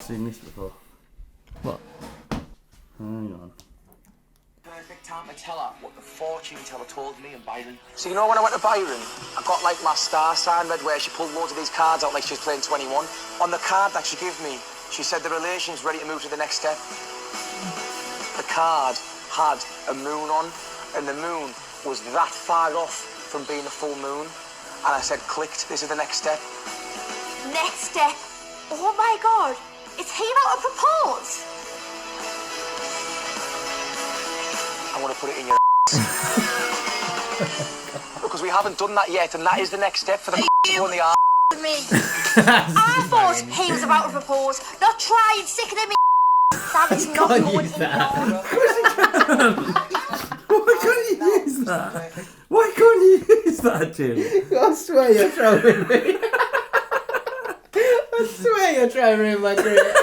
Seen this before. What? Hang on. Perfect time to tell her what the fortune teller told me in Byron. So you know when I went to Byron, I got like my star sign read where she pulled loads of these cards out like she was playing 21. On the card that she gave me, she said the relation's ready to move to the next step. The card had a moon on, and the moon was that far off from being a full moon. And I said, clicked, this is the next step. Next step? Oh my God, is he about to propose? I want to put it in your because we haven't done that yet, and that is the next step for the to go in the arse. Me. I thought he was about to propose, not try and stick it in me. That is not going in there. Why can't you use that? Why can't you use that, Jim? I swear you're trolling me. I swear you're trying to ruin my career.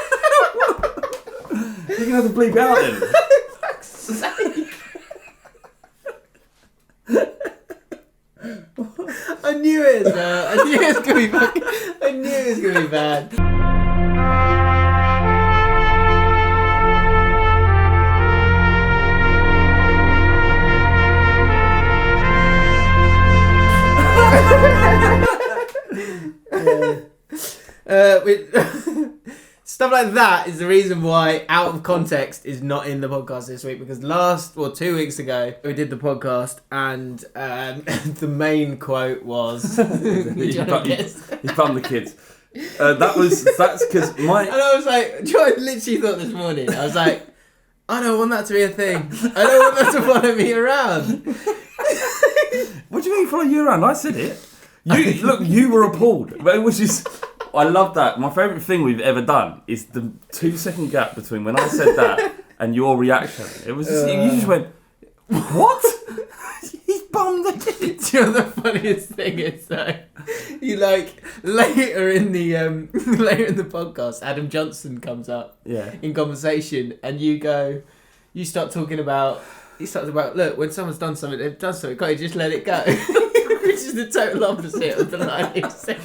You're going to have to bleep it out then. Fuck's sake. I knew it, sir. I knew it was going to be fucking... I knew it was going to be bad. Stuff like that is the reason why Out of Context is not in the podcast this week, because 2 weeks ago we did the podcast and the main quote was He found the kids. That's because my... And I was like, I literally thought this morning, I was like, I don't want that to be a thing. I don't want that to follow me around. What do you mean follow you around? I said it. Look, you were appalled. But it was just... I love that. My favourite thing we've ever done is the 2-second gap between when I said that and your reaction. It was just, you just went, what? He's bummed the kids. Do you know the funniest thing is though? You like later in the podcast, Adam Johnson comes up in conversation, and you start talking about look, when someone's done something, they've done something, can't you just let it go? Which is the total opposite of the line you said.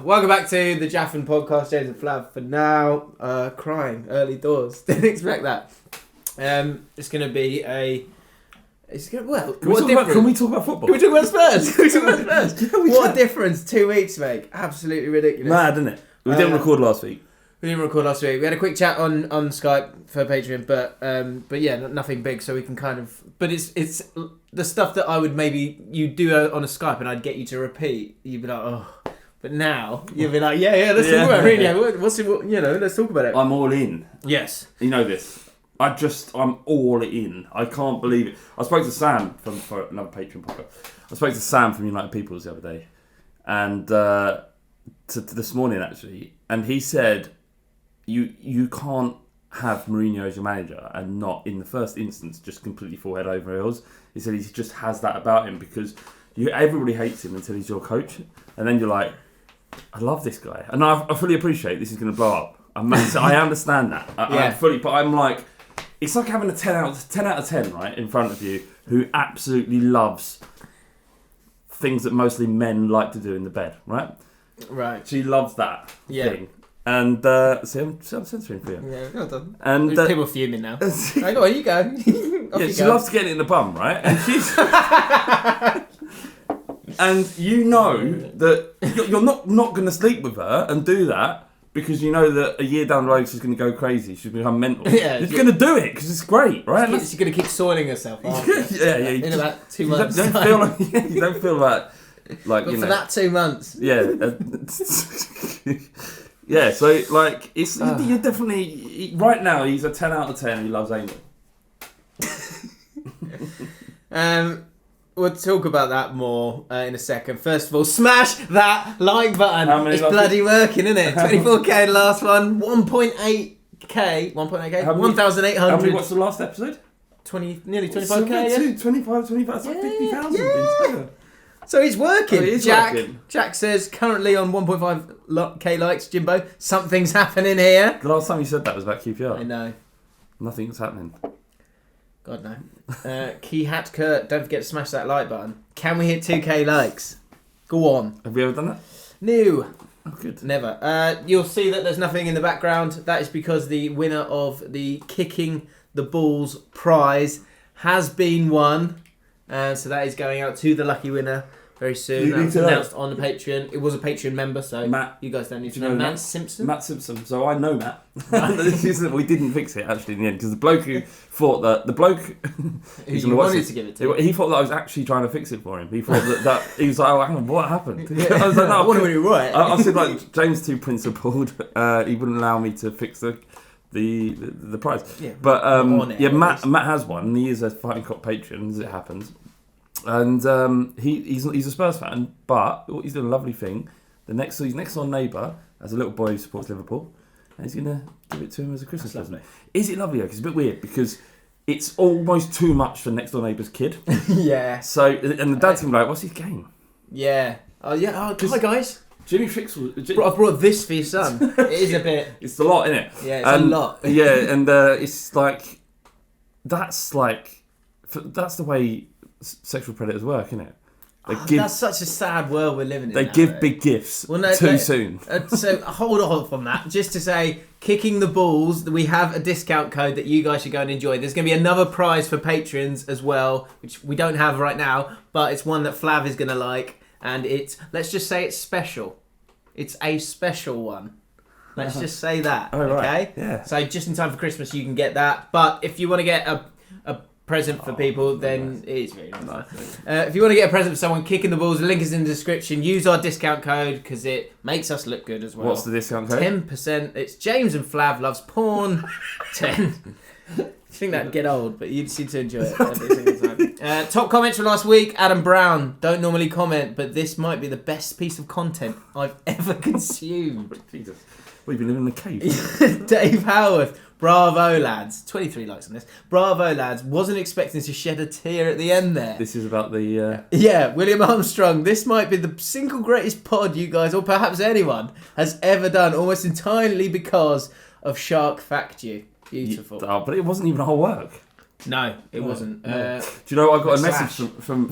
Welcome back to the Jaffin podcast. James and Flav for now. Crying early doors. Didn't expect that. It's going to be a. It's going to Can we talk about football? Can we talk about Spurs? What a difference 2 weeks make. Absolutely ridiculous. Mad, isn't it? We didn't record last week. We didn't record last week. We had a quick chat on Skype for Patreon, but yeah, nothing big. So we can kind of. But it's the stuff that I would maybe you do on a Skype, and I'd get you to repeat. You'd be like, oh. But now you'll be like, yeah, let's talk about Mourinho. Let's talk about it. I'm all in. Yes. You know this. I'm all in. I can't believe it. I spoke to Sam for another Patreon podcast. I spoke to Sam from United Peoples the other day, and to this morning actually, and he said, you can't have Mourinho as your manager and not in the first instance just completely fall head over heels. He said he just has that about him because everybody hates him until he's your coach, and then you're like, I love this guy, and I fully appreciate this is going to blow up. I understand that. But I'm like, it's like having a 10 out of 10 right in front of you who absolutely loves things that mostly men like to do in the bed, right? Right. She loves that thing. And see, I'm censoring for you. Yeah, well done. And there's people fuming now. Right, go on, you go. She loves getting it in the bum, right? And she's and you know that you're not going to sleep with her and do that because you know that a year down the road she's going to go crazy. She's going to become mental. Yeah, she's going to do it because it's great, right? She's going to keep soiling herself. Yeah. In about 2 months. You don't feel like but for that 2 months. Yeah. Yeah, so like you're definitely right now. He's a 10 out of 10. He loves Angel. We'll talk about that more in a second. First of all, smash that like button. It's bloody working, isn't it? 24k the last one. 1.8k. 1,800. How many watched the last episode? Nearly 25k. Yeah? 25. That's like 50,000. Yeah. So it's working. Oh, it is working. Jack says currently on 1.5k likes. Jimbo, something's happening here. The last time you said that was about QPR. I know. Nothing's happening. God no. Key Hat Kurt, don't forget to smash that like button. Can we hit 2k likes? Go on. Have we ever done that? No. Oh, good. Never. You'll see that there's nothing in the background. That is because the winner of the Kicking the Balls prize has been won. So that is going out to the lucky winner very soon. That was announced on the Patreon. It was a Patreon member, so Matt, you guys don't need to know. Matt Simpson? Matt Simpson. So I know Matt. We didn't fix it, actually, in the end, because the bloke who thought that... The bloke... who wanted to give it to. He thought that I was actually trying to fix it for him. He thought that he was like, oh, hang on, what happened? I was like, no, I want to be right. I said, like, James too principled. He wouldn't allow me to fix the prize. Yeah, but Matt has one, and he is a Fighting Cock patron, as it happens. And he's a Spurs fan, but he's done a lovely thing. His next door neighbour has a little boy who supports Liverpool, and he's going to give it to him as a Christmas present. Is it lovely? Because it's a bit weird, because it's almost too much for next door neighbour's kid. Yeah. So, and the dad's going to be like, what's his game? Yeah. Oh, yeah. Hi, guys. Jimmy Fixel. I've brought this for your son. It is a bit... It's a lot, isn't it? Yeah, it's a lot. Yeah, and it's like... That's the way sexual predators work, isn't it? That's such a sad world we're living in. They give big gifts too soon. So hold off on that. Just to say, Kicking the Balls, we have a discount code that you guys should go and enjoy. There's going to be another prize for patrons as well, which we don't have right now, but it's one that Flav is going to like, and let's just say it's special. It's a special one. Let's just say that, okay? Right. Yeah. So just in time for Christmas, you can get that. But if you want to get a present for people, then it's very nice. If you want to get a present for someone, Kicking the Balls, the link is in the description. Use our discount code because it makes us look good as well. What's the discount code? 10%. It's James and Flav loves porn. 10. I think that'd get old, but you'd seem to enjoy it every single time. Top comments from last week. Adam Brown. Don't normally comment, but this might be the best piece of content I've ever consumed. Jesus. We've been living in a cave. Dave Howarth. Bravo, lads. 23 likes on this. Bravo, lads. Wasn't expecting to shed a tear at the end there. This is about the... Yeah, William Armstrong. This might be the single greatest pod you guys, or perhaps anyone, has ever done, almost entirely because of Shark Fact You. Beautiful. But it wasn't even our work. No, it wasn't. No. Do you know, I got a message from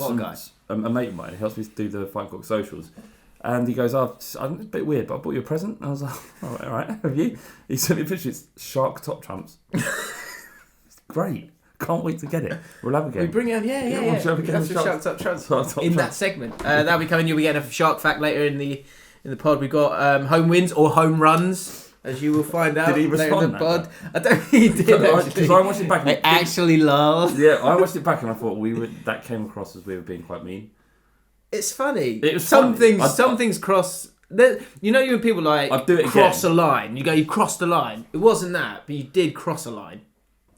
a mate of mine who helps me do the Fight Cock socials. And he goes, I'm a bit weird, but I bought you a present. And I was like, all right, have you? He sent me a picture. It's Shark Top Trumps. It's great. Can't wait to get it. We'll have a game. We bring it, yeah. That's the Shark Top Trumps in that segment. That'll be coming. You'll be getting a Shark Fact later in the pod. We've got home wins or home runs, as you will find out. Did he respond in the pod? I don't think he did. Because I watched it back. I actually laughed. Yeah, I watched it back and I thought that came across as we were being quite mean. It's funny. It was some funny. things cross. You know, when people like cross a line, you crossed the line. It wasn't that, but you did cross a line.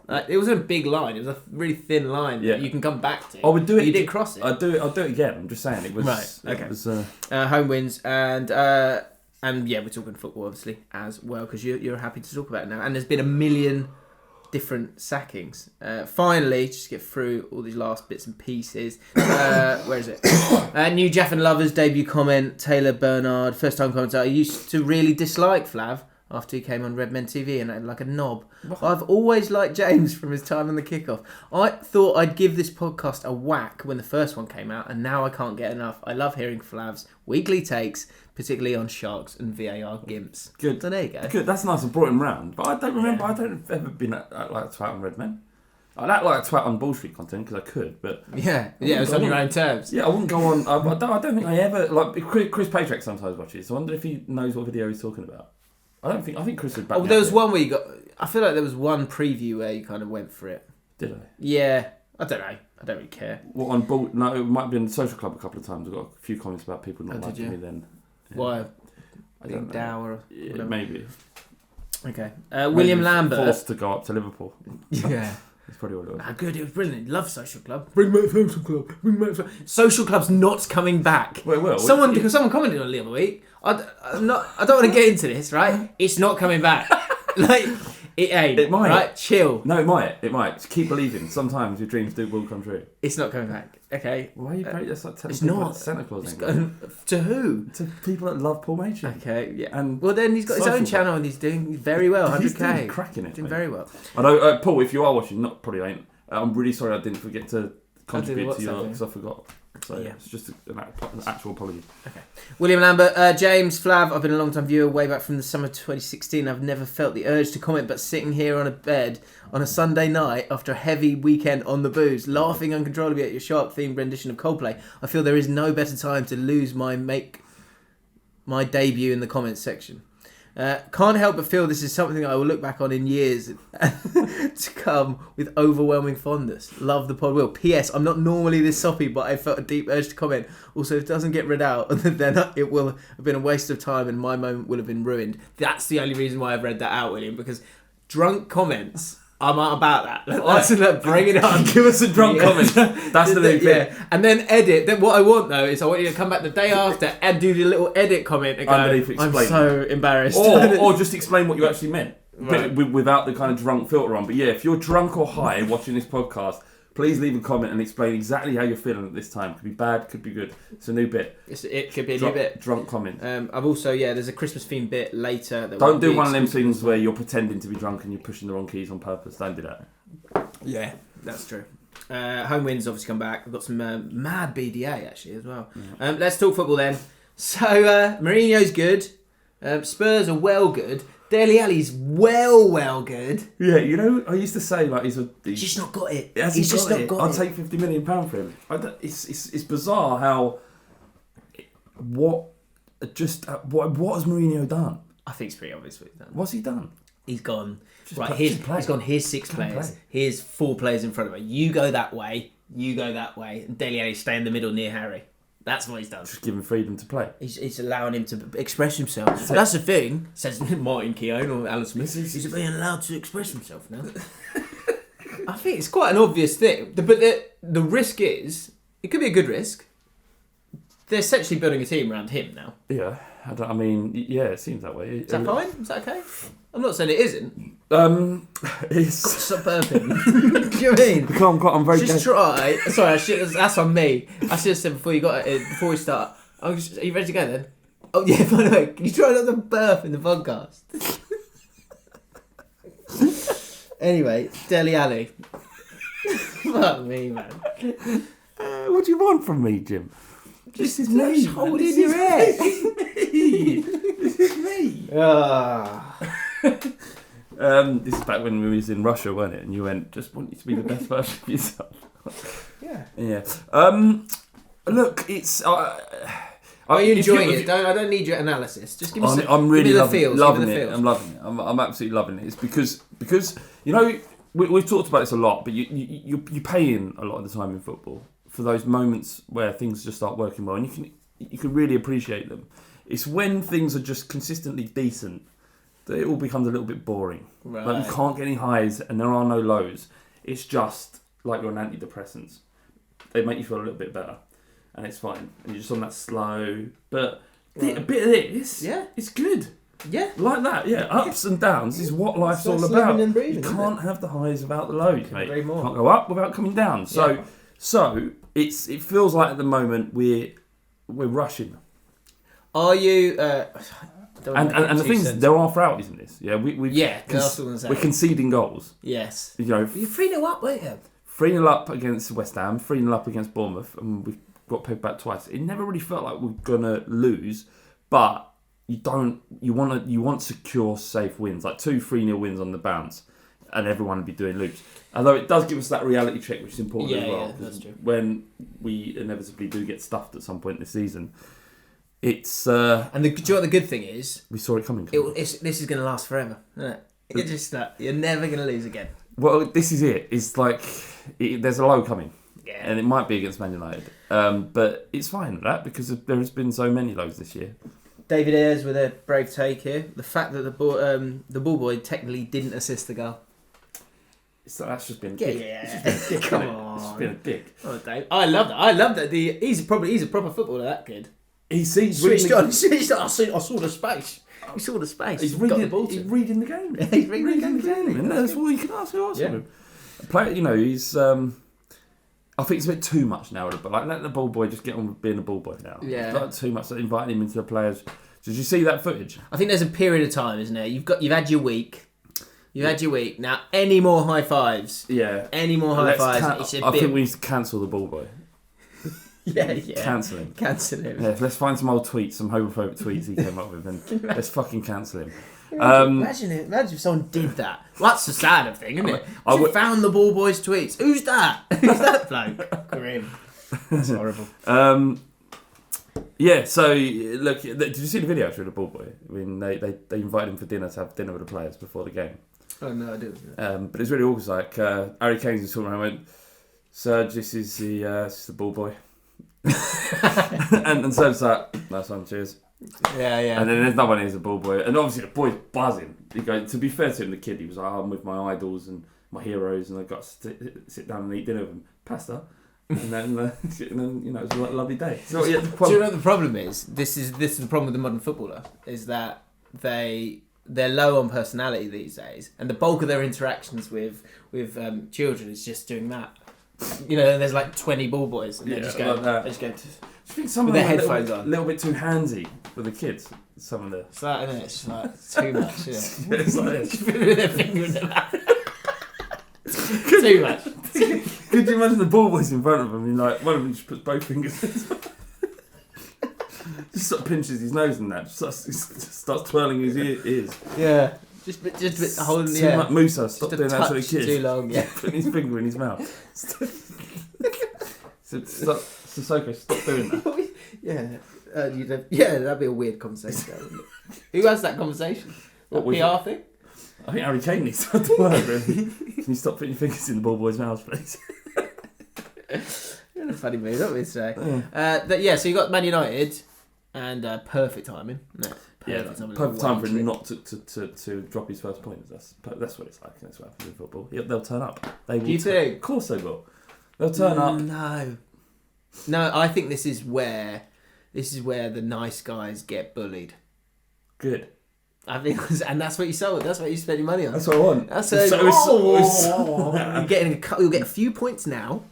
It wasn't a big line. It was a really thin line that you can come back to. I would do it. You did cross it. I'll do it again. I'm just saying it was right. Okay. It was, home wins and yeah, we're talking football obviously as well because you're happy to talk about it now. And there's been a million different sackings. Finally, just get through all these last bits and pieces. Where is it? New Jaffin Lovers debut comment. Taylor Bernard, first time commentator. I used to really dislike Flav after he came on Red Men TV and acted like a knob. I've always liked James from his time on the Kickoff. I thought I'd give this podcast a whack when the first one came out, and now I can't get enough. I love hearing Flav's weekly takes, particularly on Sharks and VAR gimps. Good. So there you go. Good. That's nice. I brought him round, but I don't remember. Yeah. I don't have ever been like a twat on Red Men. I'd act like a twat on Bull Street content because I could, but yeah, it was on your own terms. Yeah, I wouldn't go on. I don't think I ever like Chris Paycheck sometimes watches. So I wonder if he knows what video he's talking about. I think Chris would back me there up was one where you got... I feel like there was one preview where you kind of went for it. Did I? Yeah. I don't know. I don't really care. What, on Bull... No, it might have been Social Club a couple of times. I got a few comments about people not liking me then. Yeah. Why? Being dour or whatever. Maybe. Okay. William Lambert. Forced to go up to Liverpool. Yeah. That's probably what it was. Good, it was brilliant. Love Social Club. Bring back Social Club. Social Club's not coming back. Well, it will. Because someone commented on it the other week. I don't want to get into this, right? It's not coming back. Like, it ain't. It might. Right? Chill. No, it might. Just keep believing. Sometimes your dreams will come true. It's not coming back. Okay. Why are you breaking that's like it's not. Like Santa Claus? To who? To people that love Paul Machin. Okay, yeah. And well, then he's got his own channel and he's doing very well. 100k. He's doing cracking it. Doing very well. I know, Paul. If you are watching, probably ain't. I'm really sorry I didn't forget to contribute to your because I forgot. So it's just an actual apology. Okay. William Lambert, James, Flav, I've been a long time viewer way back from the summer 2016. I've never felt the urge to comment, but sitting here on a bed on a Sunday night after a heavy weekend on the booze, laughing uncontrollably at your shark-themed rendition of Coldplay, I feel there is no better time to lose my debut in the comments section. Can't help but feel this is something I will look back on in years to come with overwhelming fondness. Love the pod, Will. P.S. I'm not normally this soppy, but I felt a deep urge to comment. Also, if it doesn't get read out, then it will have been a waste of time and my moment will have been ruined. That's the only reason why I've read that out, William, because drunk comments... I'm not about that. Bring it on. Give us a drunk comment. That's the big thing. Yeah. And then edit. Then what I want though is I want you to come back the day after and do the little edit comment and go, I'm so embarrassed. Or just explain what you actually meant. Right. Without the kind of drunk filter on. But yeah, if you're drunk or high watching this podcast, please leave a comment and explain exactly how you're feeling at this time. Could be bad, could be good. It's a new bit. It could be a new bit. Drunk comment. I've also, there's a Christmas themed bit later. That Don't do one of them things where you're pretending to be drunk and you're pushing the wrong keys on purpose. Don't do that. Yeah, that's true. Home wins obviously come back. We've got some mad BDA actually as well. Yeah. Let's talk football then. So, Mourinho's good. Spurs are well good. Dele Alli's well good. Yeah, you know, I used to say like he's just not got it. He's just not got it. I'll take £50 million for him. It's bizarre how what has Mourinho done? I think it's pretty obvious what he's done. What's he done? He's gone he's gone. Here's 6 players. Here's 4 players in front of him. You go that way. And Dele Alli stay in the middle near Harry. That's what he's done. Just give him freedom to play. He's allowing him to express himself. So that's the thing, says Martin Keown or Alan Smith. He's being allowed to express himself now. I think it's quite an obvious thing. But the risk is, it could be a good risk. They're essentially building a team around him now. Yeah. It seems that way. Is that fine? Is that okay? I'm not saying it isn't. It's... Stop burping. Do you know what I mean? I'm very... Just try... Sorry, that's on me. I should have said before we start. Are you ready to go then? Oh yeah, by the way, can you try not to burp in the podcast? Anyway, Dele Alli. Fuck me, man. What do you want from me, Jim? Just hold in your head. This is me. This is back when we was in Russia, weren't it? And you went, just want you to be the best version of yourself. Yeah. Look, it's... Are you enjoying it? I don't need your analysis. Just give me I'm really loving it. I'm loving it. I'm absolutely loving it. It's because you know, we've talked about this a lot, but you pay in a lot of the time in football for those moments where things just start working well, and you can really appreciate them. It's when things are just consistently decent that it all becomes a little bit boring. Right. Like you can't get any highs and there are no lows. It's just like you're on antidepressants. They make you feel a little bit better, and it's fine. And you're just on that slow, but a bit of this, it's good. Yeah, like that. Yeah, ups and downs is what life's all about. You can't have the highs without the lows, mate. You can't go up without coming down. So it feels like at the moment we're rushing. Are you? And the thing is, there are frailties in this. Yeah, we're conceding goals. Yes. You know, you're 3-0 up, weren't you? 3-0 up against West Ham, 3-0 up against Bournemouth, and we got pegged back twice. It never really felt like we're gonna lose, but you want secure, safe wins, like 2 3-0 wins on the bounce, and everyone would be doing loops. Although it does give us that reality check, which is important as well. Yeah, that's true. When we inevitably do get stuffed at some point this season, it's... and do you know what the good thing is? We saw it coming. This is going to last forever, isn't it? It's just you're never going to lose again. Well, this is it. It's like there's a low coming. Yeah. And it might be against Man United. But it's fine with that because there has been so many lows this year. David Ayres with a brave take here. The fact that the ball boy technically didn't assist the goal. So that's just been a dick. It's just been a dick. Come on. It's just been a dick. Oh, Dave. I love that. I love that. He's a proper footballer, that kid. He sees... Switched on. I saw the space. He saw the space. He's reading the game. He's reading the game. And that's all you can ask of him. Play, he's... I think it's a bit too much now, but let the ball boy just get on with being a ball boy now. Yeah. It's not too much, inviting him into the players. Did you see that footage? I think there's a period of time, isn't there? You've had your week. Now, any more high fives? Yeah. Any more high fives? I think we need to cancel the ball boy. Yeah. Cancel him. Yeah, let's find some old tweets, some homophobic tweets he came up with, and let's fucking cancel him. Imagine if someone did that. Well, that's the sad thing, isn't it? I found the Ball Boys tweets. Who's that? Who's that bloke? Grim. That's horrible. Yeah, so look, did you see the video actually of the Ball Boy? I mean, they invited him for dinner to have dinner with the players before the game. Oh no, I didn't. But it's really awkward. Like Harry Kane's was talking around, went, "Serge, this is the Ball Boy," and Serge's like, "Nice one, cheers." Yeah. And then there's no one who's a Ball Boy, and obviously the boy's buzzing. He goes, to be fair to him, the kid, he was like, "I'm with my idols and my heroes, and I got to sit down and eat dinner with them, pasta." And then it was a lovely day. So, do you know what the problem is? This is the problem with the modern footballer, is that they're low on personality these days, and the bulk of their interactions with children is just doing that. You know, there's like 20 Ball Boys, and they just go. They just go. I think some of them are a little bit too handsy with the kids. Some of the. It's like, isn't it? It's like it's too much, isn't it? It's like this. Just putting their finger in their mouth. Too much. Could you imagine the Ball Boys in front of him? And like one of them just puts both fingers in his mouth. Just sort of pinches his nose and that. Just starts twirling his ears. Yeah. Just a bit holding the like Musa, stop doing that to the kids. Too long, yeah. Putting his finger in his mouth. Sissoko, stop doing that. Yeah, that'd be a weird conversation. Wouldn't it? Who has that conversation? What PR thing? I think Harry Kane needs to do work, really. Can you stop putting your fingers in the Ball Boy's mouth, please? You're in a funny mood, aren't we, today? So you got Man United, and perfect timing. No, perfect time for him not to drop his first point. That's what it's like. That's what happens in football. They'll turn up. Do you think? Of course they will. They'll turn up. No, I think this is where the nice guys get bullied. Good. I think, and that's what you sold. That's what you spend your money on. That's what I want. That's you'll get a few points now,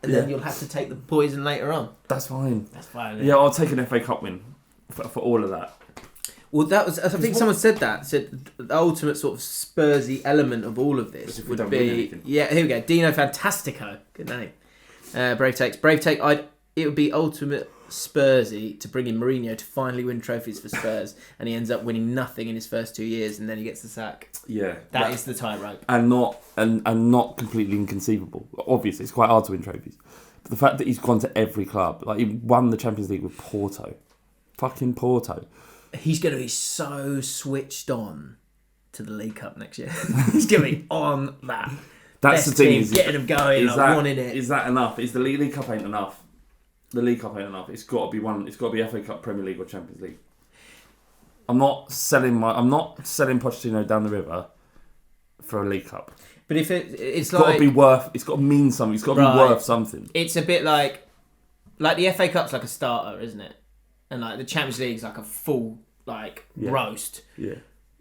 and then you'll have to take the poison later on. That's fine. Yeah, I'll take an FA Cup win for all of that. Well, that was. I think someone said the ultimate sort of Spursy element of all of this would be. Yeah, here we go. Dino Fantastico. Good name. Brave take. It would be ultimate Spursy to bring in Mourinho to finally win trophies for Spurs, and he ends up winning nothing in his first 2 years, and then he gets the sack. Yeah, that is the tightrope, and not completely inconceivable. Obviously, it's quite hard to win trophies, but the fact that he's gone to every club, like he won the Champions League with Porto, fucking Porto. He's going to be so switched on to the League Cup next year. He's going to be on that. That's the thing, is getting him going, wanting it. Is that enough? Is the League Cup ain't enough? The League Cup ain't enough. It's got to be one. It's got to be FA Cup, Premier League, or Champions League. I'm not selling Pochettino down the river for a League Cup. But if it's got to be worth. It's got to mean something. It's got to be worth something. It's a bit like the FA Cup's like a starter, isn't it? And like the Champions League's like a full roast. Yeah.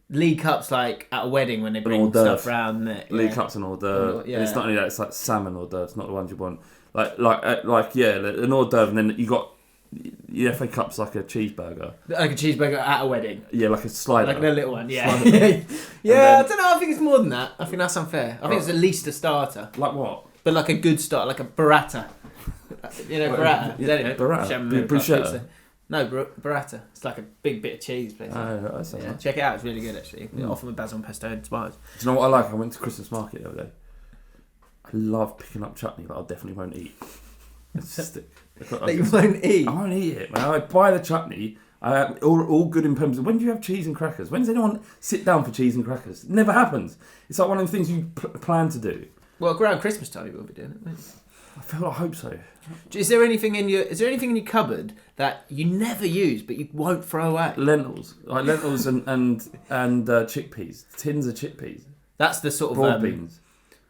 League Cup's like at a wedding when they bring stuff round. League Cup's an hors d'oeuvre. Yeah. And it's not only that; it's like salmon hors d'oeuvre. It's not the ones you want. Like an hors d'oeuvre, and then you got the FA Cup's like a cheeseburger. Like a cheeseburger at a wedding. Yeah, like a slider. Like a little one. Yeah. I don't know. I think it's more than that. I think that's unfair. I think it's at least a starter. Like what? But like a good start, like a burrata. You know, burrata. Burrata. Bruschetta. No, burrata. It's like a big bit of cheese, basically. Check it out. It's really good, actually. Often with basil and pesto and tomatoes. Do you know what I like? I went to Christmas market the other day. I love picking up chutney that I definitely won't eat. That you won't eat? I won't eat it, man. I buy the chutney. All good in terms of when do you have cheese and crackers? When does anyone sit down for cheese and crackers? It never happens. It's like one of the things you plan to do. Well, around Christmas time you will be doing it, won't you? I hope so. Is there anything in your cupboard that you never use but you won't throw away? Lentils, and chickpeas, tins of chickpeas. That's the sort of broad beans.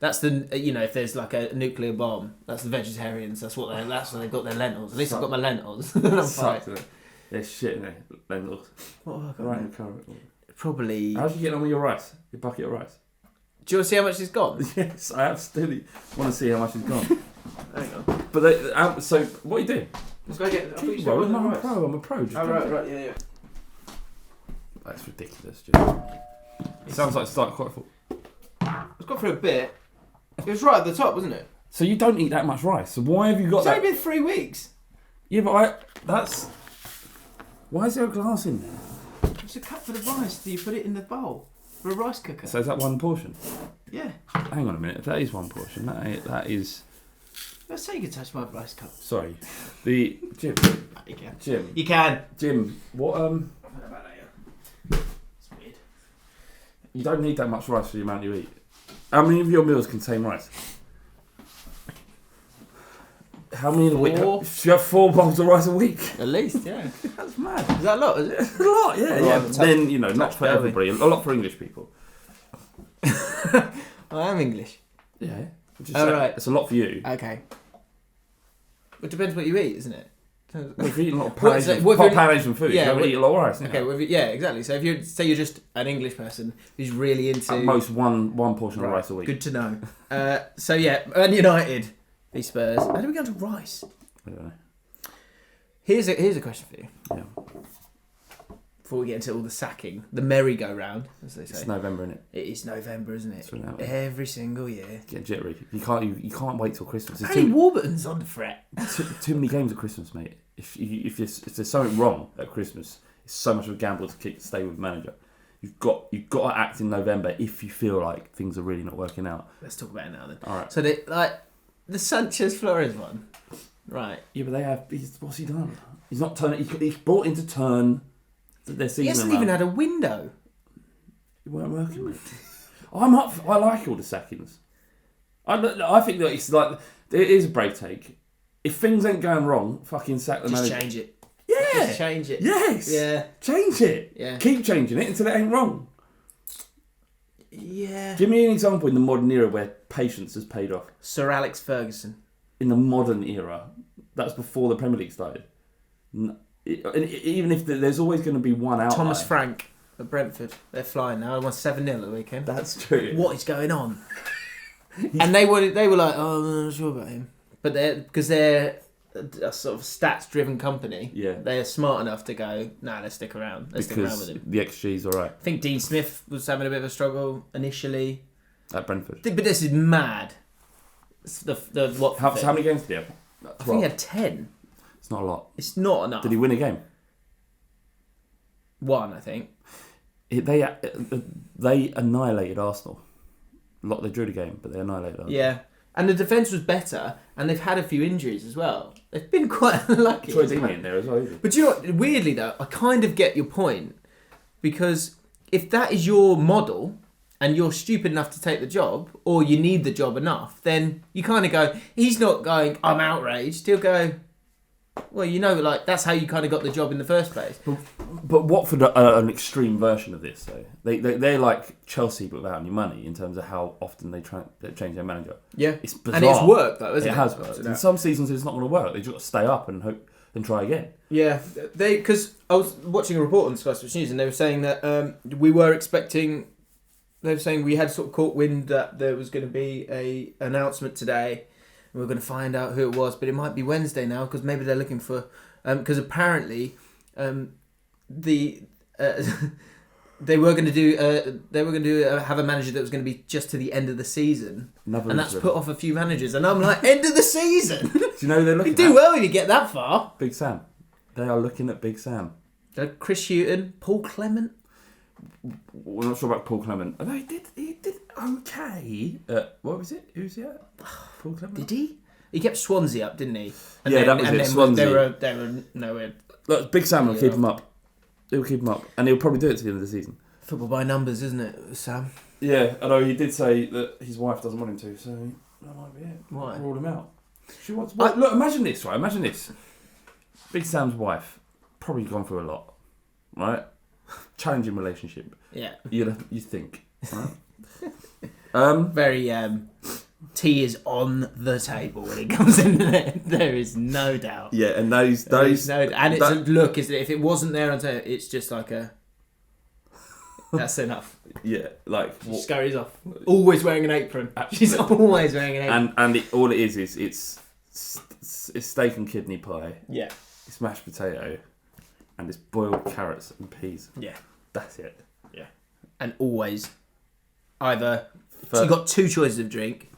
That's the if there's like a nuclear bomb, that's the vegetarians. That's where they've got their lentils. At least I've got my lentils. I'm fine. They're shit, innit? Lentils. What have I got? Right, probably. How'd you get on with your rice? Your bucket of rice? Do you want to see how much it's gone? Yes, I absolutely want to see how much it's gone. Hang on. But so what are you doing? Let's go get. I'm a pro. Right, yeah. That's ridiculous. It sounds like it's started quite full. It's got through a bit. It was right at the top, wasn't it? So you don't eat that much rice. So why have you got It's that? only been 3 weeks. Yeah, but why is there a glass in there? It's a cup for the rice. Do you put it in the bowl for a rice cooker? So is that one portion? Yeah. Hang on a minute. If that is one portion, that is. Let's say you can touch my rice cup. Sorry, Jim. You can. Jim. You can. Jim. What It's weird. You don't need that much rice for the amount you eat. How many of your meals contain rice? How many in a week? Four. You have 4 bowls of rice a week. At least, yeah. That's mad. Is that a lot, is it? It's a lot, yeah. Well, yeah. I'm Then, not for everybody. A lot for English people. I am English. Yeah. Right. It's a lot for you. Okay. It depends what you eat, isn't it? Well, if you eat a lot of Pan Pan-Asian food, yeah, you don't eat a lot of rice. Okay, well, yeah, exactly. So if you say you're just an English person who's really into... At most one portion of rice a week. Good to know. So yeah, Man United v Spurs. How do we go to rice? I don't know. Here's a question for you. Yeah. Before we get into all the sacking, the merry-go-round, as they say. It's November, isn't it? It is November, isn't it? It's Every single year. Get jittery. You can't wait till Christmas. Harry Warburton's on the fret. Too many games at Christmas, mate. If there's something wrong at Christmas, it's so much of a gamble to stay with the manager. You've got to act in November if you feel like things are really not working out. Let's talk about it now then. All right. So the Sanchez Flores one, right? Yeah, but what's he done? He's not turning. He's brought in to turn their season. He hasn't around. even had a window. It weren't working, mate. I'm up. I like all the sackings. I think that it's like it is a brave take. If things ain't going wrong, fucking sack the manager. Just change it. Yeah. Just change it. Yes. Yeah. Change it. Yeah. Keep changing it until it ain't wrong. Yeah. Give me an example in the modern era where patience has paid off. Sir Alex Ferguson. In the modern era, that's before the Premier League started. Even if there's always going to be one outlier. Thomas Frank at Brentford. They're flying now. They won 7-0 at the weekend. That's true. What is going on? And they were like, oh, I'm not sure about him. But because they're a sort of stats-driven company, yeah, they're smart enough to go, nah, let's stick around. Let's stick around with him. The XG's all right. I think Dean Smith was having a bit of a struggle initially. At Brentford. But this is mad. It's how many games did he have? 12. I think he had 10. It's not a lot. It's not enough. Did he win a game? 1, I think. They annihilated Arsenal. They drew the game, but they annihilated Arsenal. Yeah. And the defence was better, and they've had a few injuries as well. They've been quite unlucky. Troy Deeney in there as well, isn't he? But you know what? Weirdly, though, I kind of get your point. Because if that is your model, and you're stupid enough to take the job, or you need the job enough, then you kind of go, he's not going, I'm outraged. He'll go, well, that's how you kind of got the job in the first place. But Watford are an extreme version of this, though. They're like Chelsea, but without any money, in terms of how often they change their manager. Yeah, it's bizarre. And it's worked, though, isn't it? It has worked. In some seasons, it's not going to work. They've just got to stay up and hope and try again. Yeah, because I was watching a report on Sky Sports News, and they were saying that we were expecting. They were saying we had sort of caught wind that there was going to be a announcement today. And we're going to find out who it was, but it might be Wednesday now because maybe they're looking for. Because apparently, they were going to do. Have a manager that was going to be just to the end of the season, and that's put off a few managers. And I'm like, end of the season. Do you know they're looking? You do well if you get that far. Big Sam. They are looking at Big Sam. Chris Hughton, Paul Clement. We're not sure about Paul Clement. He did okay. What was it? Who's he at? Paul Clement. Did he? He kept Swansea up, didn't he? And that was it. Swansea. They were nowhere. Look, Big Sam will keep him up. He'll keep him up, and he'll probably do it to the end of the season. Football by numbers, isn't it, Sam? Yeah, although he did say that his wife doesn't want him to, so that might be it. Why? Rule him out. She wants. Look, imagine this, right? Imagine this. Big Sam's wife probably gone through a lot, right? Challenging relationship. Yeah. You think, right? Very tea is on the table when it comes in there. There is no doubt. Yeah, and those and it's a look. Is if it wasn't there on tape, it's just like a. That's enough. Yeah, like she scurries off. Always wearing an apron. She's always wearing an apron. And all it is it's steak and kidney pie. Yeah. It's mashed potato, and it's boiled carrots and peas. Yeah, that's it. Yeah, and always either so you got 2 choices of drink,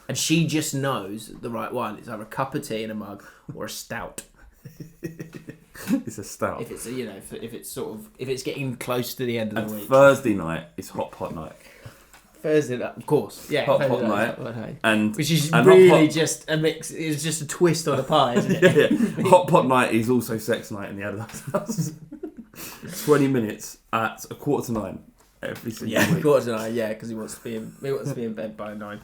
and she just knows the right one. It's either a cup of tea in a mug or a stout. It's a stout. If it's if it's getting close to the end of the week. Thursday night is hot pot night. Thursday night, of course, yeah. Hot pot night, and which is and really just a mix. It's just a twist on a pie, isn't it? yeah. Hot pot night is also sex night in the Adidas house. 20 minutes at 8:45 every single week. 8:45. Yeah, because he wants to be in bed by 9.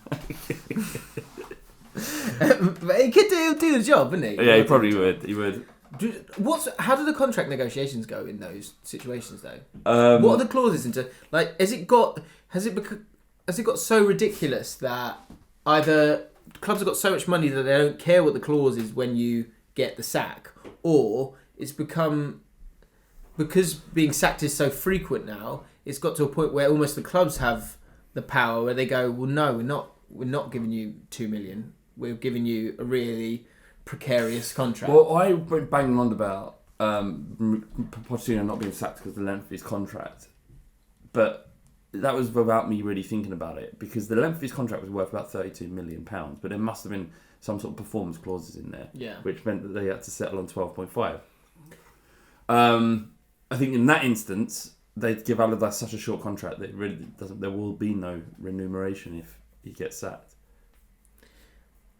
But he could do the job, wouldn't he? Yeah, he probably would. He would. How do the contract negotiations go in those situations though? What are the clauses into has it got so ridiculous that either clubs have got so much money that they don't care what the clause is when you get the sack, or it's become, because being sacked is so frequent now, it's got to a point where almost the clubs have the power where they go, well, no, we're not giving you 2 million. We're giving you a really precarious contract. Well, I went banging on about Pochettino not being sacked because of the length of his contract, but that was without me really thinking about it, because the length of his contract was worth about £32 million, but there must have been some sort of performance clauses in there, which meant that they had to settle on 12.5. I think in that instance, they'd give Allardyce such a short contract that it really doesn't. There will be no remuneration if he gets sacked.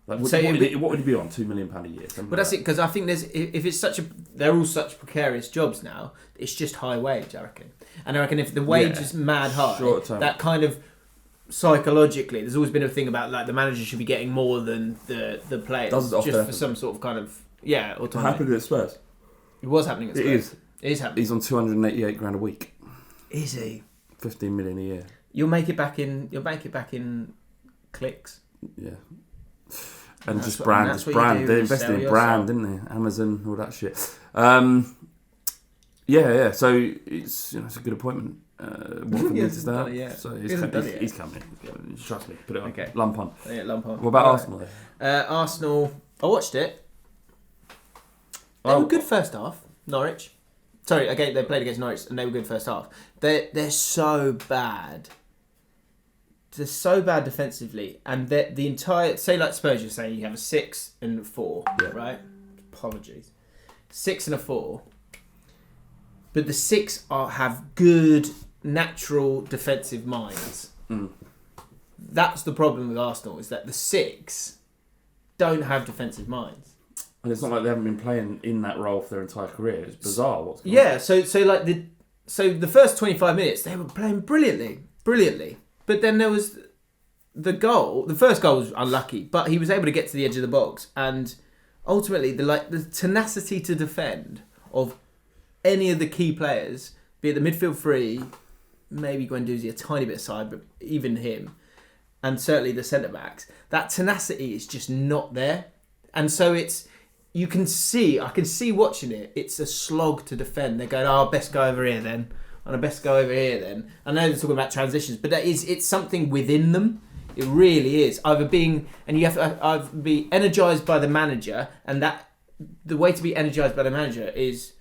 Like, what would he be on? £2 million a year? But that's it, because I think if it's they're all such precarious jobs now. It's just high wage, I reckon. And I reckon if the wage is mad high, that kind of psychologically, there's always been a thing about like the manager should be getting more than the players, just for some sort of kind of autonomy. What happened at Spurs? It was happening at Spurs. It is happening. He's on £288,000 a week. Is he? 15 million a year. You'll make it back in clicks. Yeah. And just brand. They invested in brand, didn't they? Amazon, all that shit. Yeah. So it's it's a good appointment. Watford needs to start. So he's coming. Trust me. Put it on. Okay. Lump on. Yeah, lump on. What about Arsenal? Arsenal. I watched it. They were good first half. Norwich. Sorry, again, they played against Norwich and they were good first half. They're so bad. They're so bad defensively, and the entire, say like Spurs, you're saying you have a 6 and a 4, right? Apologies, 6 and a 4, but the 6 have good natural defensive minds. That's the problem with Arsenal, is that the 6 don't have defensive minds. And it's not like they haven't been playing in that role for their entire career. It's bizarre what's going on. Yeah, so the first 25 minutes they were playing brilliantly. But then there was the goal. The first goal was unlucky, but he was able to get to the edge of the box, and ultimately the tenacity to defend of any of the key players, be it the midfield three, maybe Guendouzi a tiny bit aside, but even him, and certainly the centre backs, that tenacity is just not there, and so I can see watching it. It's a slog to defend. They're going, "Oh, best go over here then." And I best go over here then. I know they're talking about transitions, but it's something within them. It really is. You have to either be energised by the manager, and that the way to be energised by the manager is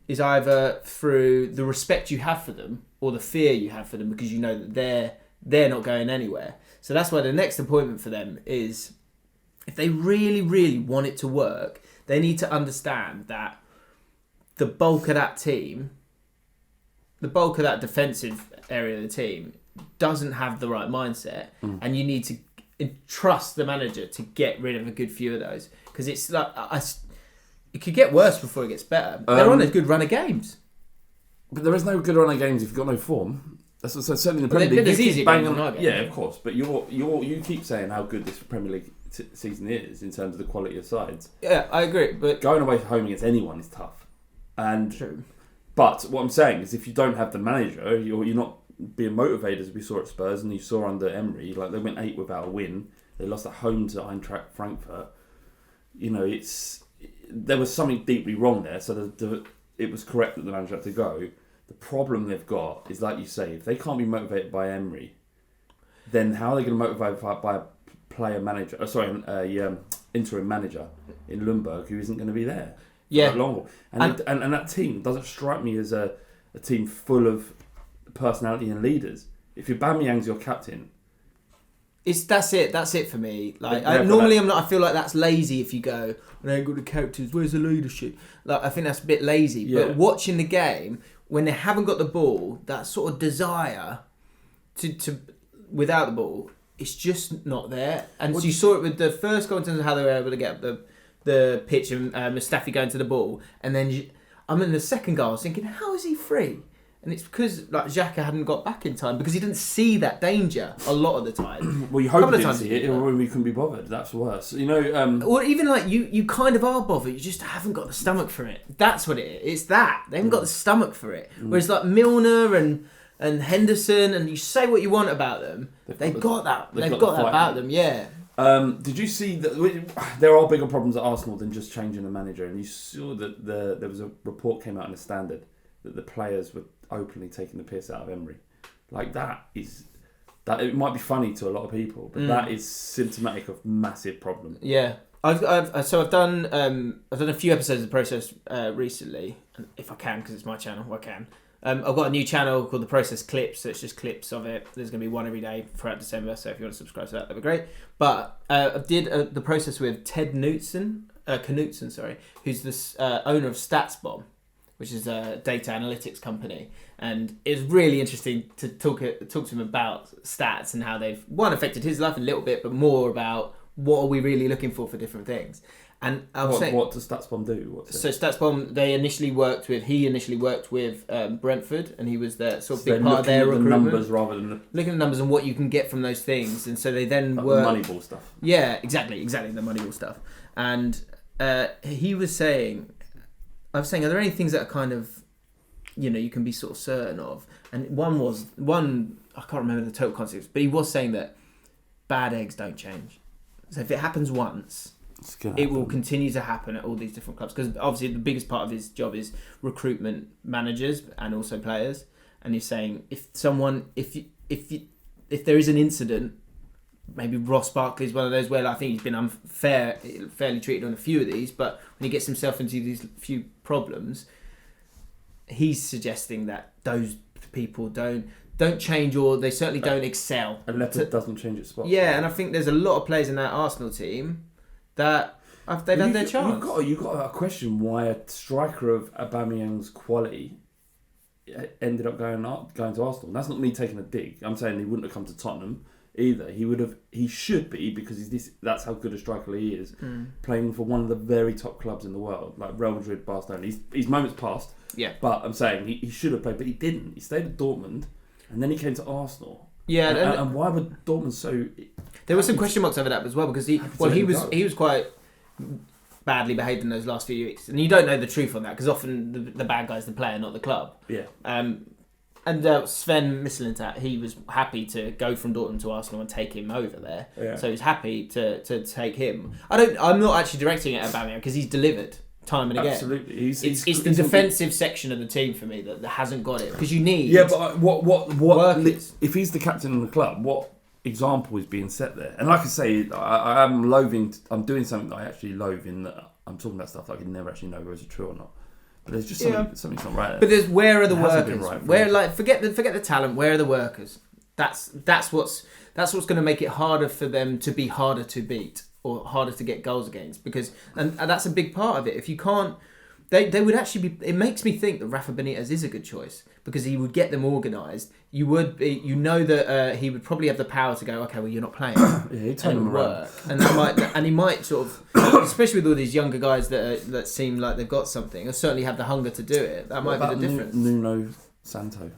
either through the respect you have for them or the fear you have for them, because you know that they're not going anywhere. So that's why the next appointment for them is, if they really, really want it to work, they need to understand that the bulk of that team, the bulk of that defensive area of the team doesn't have the right mindset, and you need to trust the manager to get rid of a good few of those, because it's like it could get worse before it gets better. They're on a good run of games, but there is no good run of games if you've got no form. That's certainly in the Premier League. There's easy games on our game. Yeah, of course, but you keep saying how good this Premier League season is in terms of the quality of sides. Yeah, I agree, but going away home against anyone is tough. And true. But what I'm saying is, if you don't have the manager, you're not being motivated, as we saw at Spurs and you saw under Emery. Like, they went 8 without a win. They lost at home to Eintracht Frankfurt. There was something deeply wrong there. So it was correct that the manager had to go. The problem they've got is, like you say, if they can't be motivated by Emery, then how are they going to motivate by a interim manager in Lundberg who isn't going to be there? Yeah, long. And that team doesn't strike me as a team full of personality and leaders. If Aubameyang's your captain, That's it for me. Like normally I'm not. I feel like that's lazy if you go, I ain't got the characters. Where's the leadership? Like I think that's a bit lazy. Yeah. But watching the game when they haven't got the ball, that sort of desire to without the ball, it's just not there. And so you saw it with the first goal in terms of how they were able to get up the pitch and Mustafi going to the ball, and then I'm in the second goal. I was thinking, how is he free? And it's because like Xhaka hadn't got back in time because he didn't see that danger a lot of the time. Well, you hope he didn't see it, or we couldn't be bothered. That's worse, you know. Or even like you kind of are bothered. You just haven't got the stomach for it. That's what it is. It's that they haven't got the stomach for it. Whereas like Milner and Henderson, and you say what you want about them, they've got that about them. Yeah. Did you see that there are bigger problems at Arsenal than just changing the manager? And you saw that there was a report came out in the Standard that the players were openly taking the piss out of Emery. Like that it might be funny to a lot of people, but that is symptomatic of massive problem. Yeah, I've done a few episodes of the process recently, if I can, because it's my channel. I can. I've got a new channel called The Process Clips, so it's just clips of it. There's going to be one every day throughout December, so if you want to subscribe to that, that'd be great. But I did the process with Ted Knutson, who's the owner of StatsBomb, which is a data analytics company. And it was really interesting to talk to him about stats and how they've, affected his life a little bit, but more about what are we really looking for different things. And I was saying, what does StatsBomb do? So StatsBomb, he initially worked with Brentford, and he was the sort of big part of their recruitment. Looking at the numbers rather than looking at the numbers and what you can get from those things. And so they then like work... the Moneyball stuff. Yeah, exactly, the Moneyball stuff. And he was saying... I was saying, are there any things that are kind of, you can be sort of certain of? And one, I can't remember the total context, but he was saying that bad eggs don't change. So if it happens once, it will continue to happen at all these different clubs. Because obviously the biggest part of his job is recruitment managers and also players. And he's saying, if there is an incident, maybe Ross Barkley's one of those where I think he's been fairly treated on a few of these, but when he gets himself into these few problems, he's suggesting that those people don't change, or they certainly don't excel. And Leopard doesn't change its spot. Yeah, and I think there's a lot of players in that Arsenal team that they've had their chance. You've got a question why a striker of Aubameyang's quality ended up going to Arsenal. That's not me taking a dig. I'm saying he wouldn't have come to Tottenham either. He should be, because that's how good a striker he is, playing for one of the very top clubs in the world, like Real Madrid, Barcelona. His moment's passed. Yeah. But I'm saying he should have played, but he didn't. He stayed at Dortmund, and then he came to Arsenal. Yeah, and why were Dortmund so? There were some question marks over that as well, because he was quite badly behaved in those last few weeks, and you don't know the truth on that because often the bad guy's the player, not the club. Yeah. And Sven Mislintat, he was happy to go from Dortmund to Arsenal and take him over there. Yeah. So he's happy to take him. I'm not actually directing it at Aubameyang because he's delivered time and again. Absolutely. It's the defensive section of the team for me that hasn't got it, because you need... Yeah, but what if he's the captain of the club, what example is being set there? And like I say, I'm doing something that I actually loathe in that I'm talking about stuff that I can never actually know whether it's true or not. But there's just something's not right there. But where are the workers? Forget the talent. Where are the workers? That's what's going to make it harder for them to be harder to beat or harder to get goals against. Because and that's a big part of it. If you can't, they would actually be. It makes me think that Rafa Benitez is a good choice, because he would get them organised. You would be, that he would probably have the power to go, okay, well, you're not playing. Yeah, he'd turn them around. And he might sort of, especially with all these younger guys that seem like they've got something, or certainly have the hunger to do it. That might be the difference. Nuno Santo.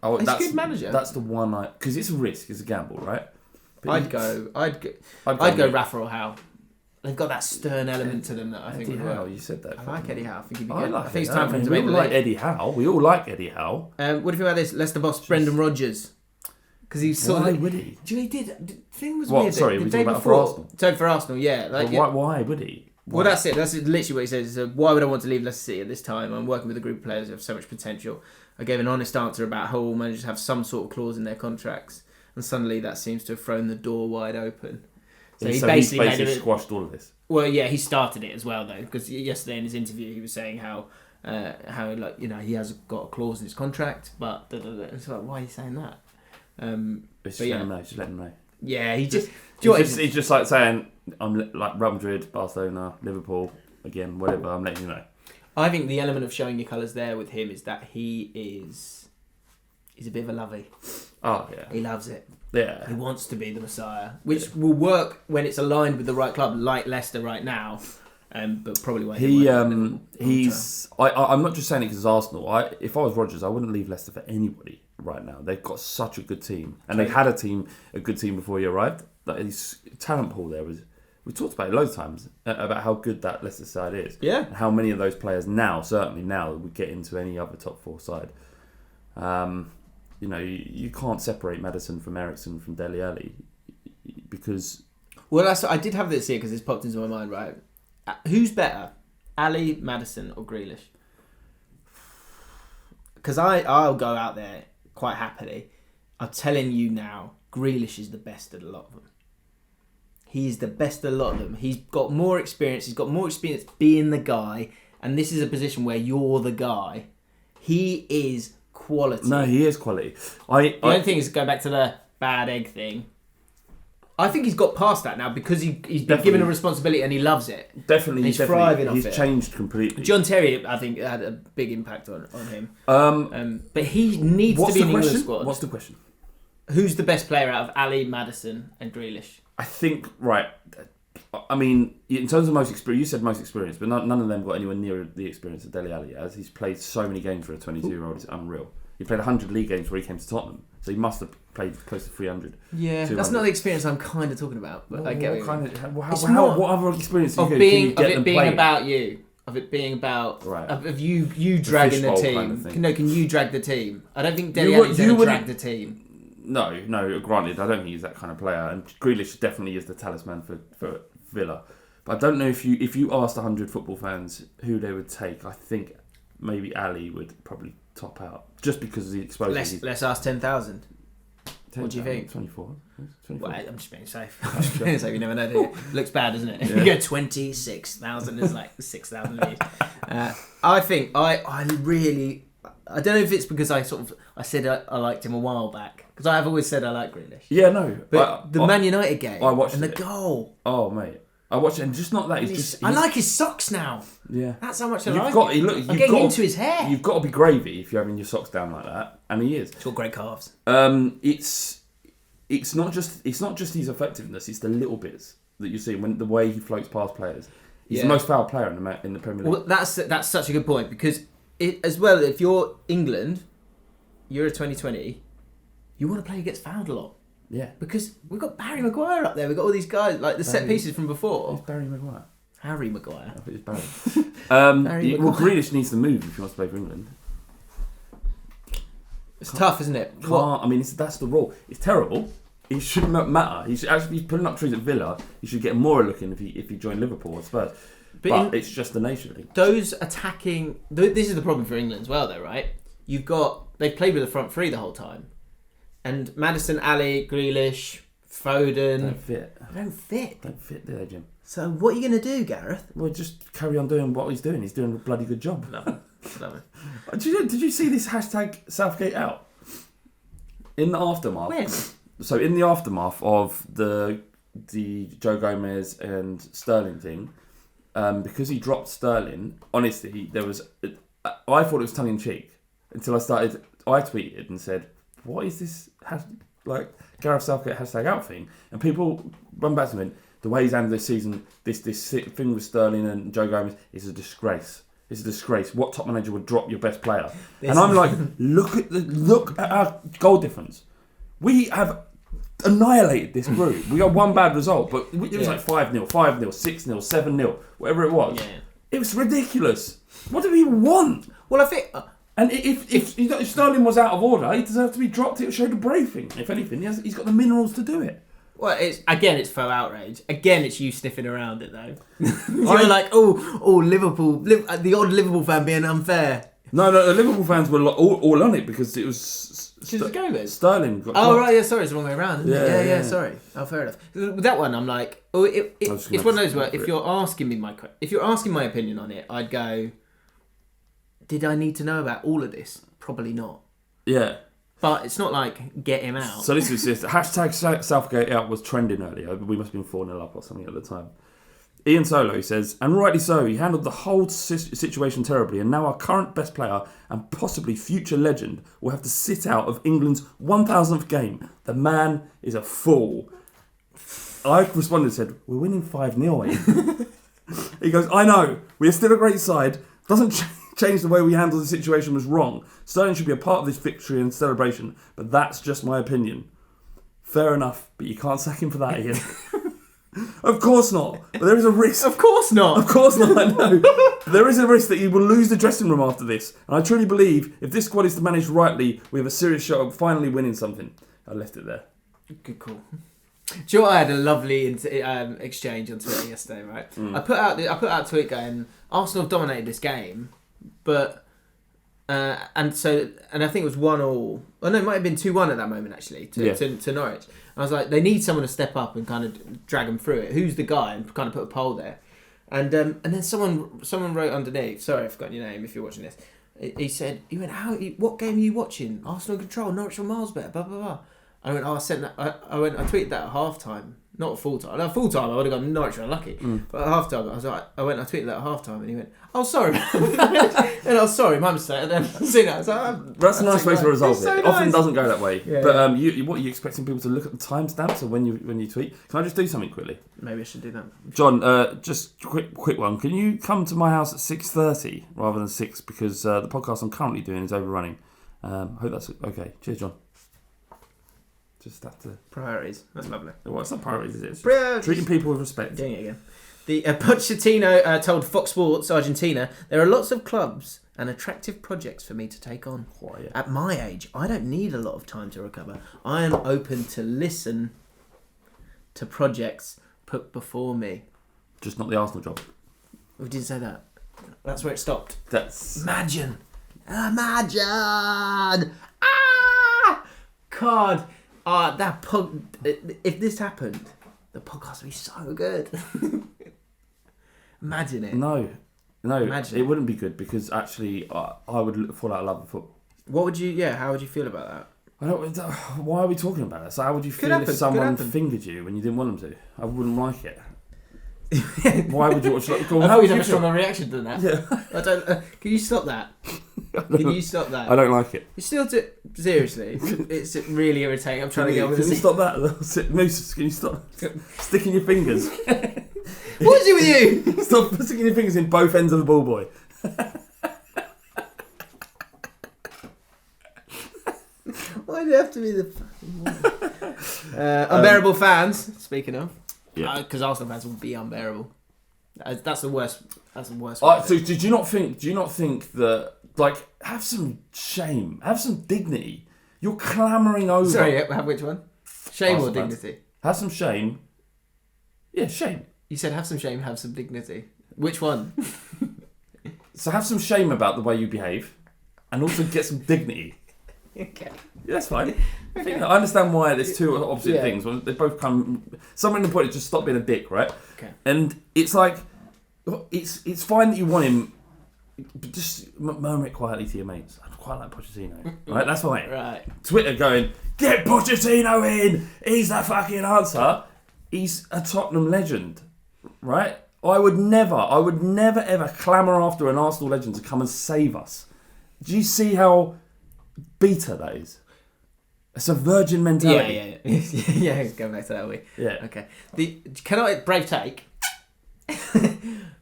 He's a good manager. That's the one because it's a risk, it's a gamble, right? I'd go Rafa or Howe. They've got that stern element to them that I think would work. You said that. I like Eddie Howe. I think he'd be good. I think it's time for him to We make all like Eddie Howe. We all like Eddie Howe. What do you think about this? Leicester boss Brendan Rodgers. Because he sort why of... would he? Do you know he did... The thing was what? weird. Sorry, the we day talking about before, for Arsenal? So for Arsenal, yeah. Why would he? Why? Well, that's it. That's literally what he says. Why would I want to leave Leicester City at this time? I'm working with a group of players who have so much potential. I gave an honest answer about how all managers have some sort of clause in their contracts, and suddenly that seems to have thrown the door wide open. So he basically squashed all of this. Well, yeah, he started it as well, though, because yesterday in his interview he was saying how he has got a clause in his contract, but it's like, why are you saying that? Just let him know. Yeah, he's just like saying, I'm like Real Madrid, Barcelona, Liverpool, again, whatever, I'm letting you know. I think the element of showing your colours there with him is that he's a bit of a lovey. Oh, yeah. He loves it. Yeah. He wants to be the Messiah, which will work when it's aligned with the right club, like Leicester right now. But probably won't. I'm not just saying it because it's Arsenal. If I was Rodgers, I wouldn't leave Leicester for anybody right now. They've got such a good team, and they had a good team before he arrived. Like his talent pool there was. We talked about it loads of times about how good that Leicester side is. Yeah. And how many of those players certainly now, would get into any other top 4 side. You can't separate Maddison from Eriksen from Dele Alli because. Well, I did have this here because it's popped into my mind. Right, who's better, Ali, Maddison, or Grealish? Because I'll go out there quite happily. I'm telling you now, Grealish is the best at a lot of them. He's the best at a lot of them. He's got more experience. He's got more experience being the guy. And this is a position where you're the guy. He is quality. No, he is quality. The only thing is, go back to the bad egg thing. I think he's got past that now because he's been given a responsibility and he loves it. Definitely. And he's thriving off it. He's changed completely. John Terry, I think, had a big impact on him. But he needs to be in the England squad. What's the question? Who's the best player out of Ali, Maddison and Grealish? I think, right, I mean, in terms of most experience, you said most experience, but none of them got anywhere near the experience that Dele Alli has. He's played so many games for a 22-year-old, it's unreal. He played 100 league games before he came to Tottenham, so he must have played close to 300. Yeah, 200. That's not the experience I'm kind of talking about, but I get what other experience of it being about you? Of it being about of you dragging the team. Kind of can you drag the team? I don't think Dele Alli's ever dragged the team. No, granted, I don't think he's that kind of player. And Grealish definitely is the talisman for Villa. But I don't know if you asked 100 football fans who they would take, I think maybe Ali would probably top out. Just because of the exposure. Let's ask 10,000. What do you think? 24. Well, I'm just being safe. So you never know, do you? Looks bad, doesn't it? Yeah. You go 26,000, it's like 6,000 leads. I think I really... I don't know if it's because I said I liked him a while back. Because I have always said I like Grealish. Yeah, no. But the Man United game I watched and the goal. Oh, mate. I watched it, and just not that. I like his socks now. Yeah. That's how much I like him. I'm getting into his hair. You've got to be gravy if you're having your socks down like that. And he is. He's got great calves. It's not just his effectiveness, it's the little bits that you see when the way he floats past players. He's the most foul player in the Premier League. Well, that's such a good point because as well, if you're England, Euro 2020, you want to play who gets fouled a lot. Yeah. Because we've got Barry Maguire up there. We've got all these guys, like the set pieces from before. Who's Barry Maguire? Harry Maguire. I think it's Barry. Well, Grealish needs to move if he wants to play for England. It's tough, isn't it? I mean, that's the rule. It's terrible. It shouldn't matter. He should actually be putting up trees at Villa. He should get more looking if he joined Liverpool or Spurs. But it's just the nature of it. Those attacking... This is the problem for England as well, though, right? They've played with the front three the whole time. And Maddison, Ali, Grealish, Foden... Don't fit. Don't fit, do they, Jim? So what are you going to do, Gareth? Well, just carry on doing what he's doing. He's doing a bloody good job. Love it. Did you see this hashtag Southgate out? In the aftermath. When? So in the aftermath of the Joe Gomez and Sterling thing, because he dropped Sterling, honestly, I thought it was tongue in cheek until I tweeted and said, "What is this Gareth Southgate hashtag out thing?" And people run back to me. The way he's handled this season, this thing with Sterling and Joe Gomez is a disgrace. It's a disgrace. What top manager would drop your best player? And I'm like, look at our goal difference. We have annihilated this group. We got one bad result, but it was like 5-0, 5-0, 6-0, 7-0, whatever it was. Yeah. It was ridiculous. What do we want? Well, I think... And if Sterling was out of order, he deserved to be dropped. It showed a brave thing. If anything, he's got the minerals to do it. Well, it's faux outrage. Again, it's you sniffing around it though. You're like, Liverpool, the odd Liverpool fan being unfair. No, the Liverpool fans were all on it because it was Sterling got dropped. Right, yeah, sorry, it's the wrong way around, isn't it? Yeah, sorry. Oh, fair enough. That one, I'm like, it's one of those where if you're asking my opinion on it, I'd go, did I need to know about all of this? Probably not. Yeah. But it's not like get him out. So this was just hashtag Southgate out was trending earlier. We must have been 4-0 up or something at the time. Ian Solo, he says, and rightly so, he handled the whole situation terribly, and now our current best player and possibly future legend will have to sit out of England's 1000th game. The man is a fool. I responded and said, we're winning 5-0. He goes, I know, we are still a great side. Doesn't change the way we handled the situation was wrong. Sterling should be a part of this victory and celebration, but that's just my opinion. Fair enough, but you can't sack him for that, Ian. Of course not. But there is a risk. Of course not. Of course not, I know. There is a risk that you will lose the dressing room after this. And I truly believe if this squad is to manage rightly, we have a serious shot of finally winning something. I left it there. Good call. Do you know what? I had a lovely exchange on Twitter yesterday, right? I put out a tweet going, Arsenal have dominated this game, but and I think it was 1-1. Oh no, it might have been 2-1 at that moment actually to Norwich. I was like, they need someone to step up and kind of drag them through it. Who's the guy? And kind of put a poll there, and then someone wrote underneath. Sorry, I've forgotten your name. If you're watching this, he went, what game are you watching? Arsenal control, Norwich were miles better. Blah blah blah. I went, I tweeted that at half time, not at full time. At full time, I would have gone Norwich were unlucky. But at half time, I tweeted that at half time, and he went, oh sorry, and I was sorry, my mistake. And then I seen that, I was like, that's a nice way to resolve it. So It often doesn't go that way. Yeah, but what are you expecting people to look at the timestamps or when you tweet? Can I just do something quickly? Maybe I should do that. John, just quick one. Can you come to my house at 6:30 rather than 6 because the podcast I'm currently doing is overrunning. Hope that's okay. Cheers, John. Just have to... Priorities. That's lovely. Well, it's not priorities, is it? Treating people with respect. Doing it again. The Pochettino told Fox Sports Argentina, there are lots of clubs and attractive projects for me to take on. Oh, yeah. At my age, I don't need a lot of time to recover. I am open to listen to projects put before me. Just not the Arsenal job. We didn't say that. That's where it stopped. Imagine. Ah! God. If this happened, the podcast would be so good. Imagine it. No, Imagine it wouldn't be good because actually I would fall out of love with football. What would you? Yeah, how would you feel about that? Why are we talking about that? So how would you feel if someone fingered you when you didn't want them to? I wouldn't like it. Why would you watch? I thought you'd have a stronger reaction than that. Yeah. I don't. Can you stop that? Can you stop that? I don't like it. You still do. Seriously, it's really irritating. I'm trying to get over this. Can you stop that? Moose, can you stop sticking your fingers? What is it with you? Stop sticking your fingers in both ends of the ball boy. Why do you have to be the fucking unbearable fans? Speaking of, because Arsenal fans will be unbearable. That's the worst. That's the worst. So did you not think? Do you not think that? Like, have some shame, have some dignity. You're clamouring over. Sorry, which one? Shame or dignity? Have some shame. Yeah, shame. You said have some shame, have some dignity. Which one? So have some shame about the way you behave, and also get some dignity. Okay. Yeah, that's fine. Okay. I understand why there's two opposite things. Well, they both come. Somewhere in the point is just stop being a dick, right? Okay. And it's like, it's fine that you want him. But just murmur it quietly to your mates. I quite like Pochettino. Right? That's fine. Right. Twitter going, get Pochettino in! He's the fucking answer. He's a Tottenham legend. Right? I would never ever clamour after an Arsenal legend to come and save us. Do you see how beta that is? It's a virgin mentality. Yeah, going back to that way. Yeah. Okay. Brave take.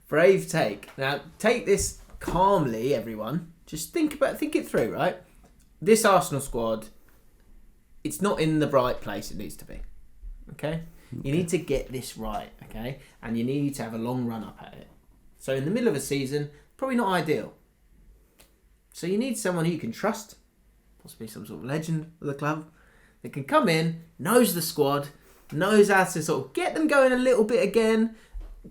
Brave take. Now, take this calmly, everyone. Just think it through, right? This Arsenal squad, it's not in the right place it needs to be. Okay? You need to get this right, okay? And you need to have a long run up at it. So in the middle of a season, probably not ideal. So you need someone who you can trust, possibly some sort of legend of the club, that can come in, knows the squad, knows how to sort of get them going a little bit again,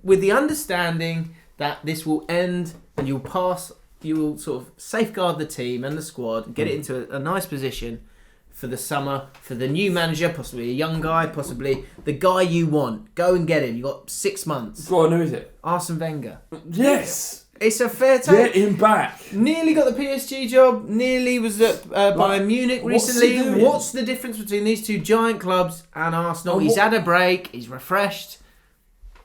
with the understanding that this will end and you will sort of safeguard the team and the squad, get it into a nice position for the summer, for the new manager, possibly a young guy, possibly the guy you want. Go and get him. You got 6 months. Go on, who is it? Arsene Wenger. Yes. It's a fair take. Get him back. Nearly got the PSG job. Nearly was at Bayern Munich recently. What's the difference between these two giant clubs and Arsenal? He's had a break. He's refreshed.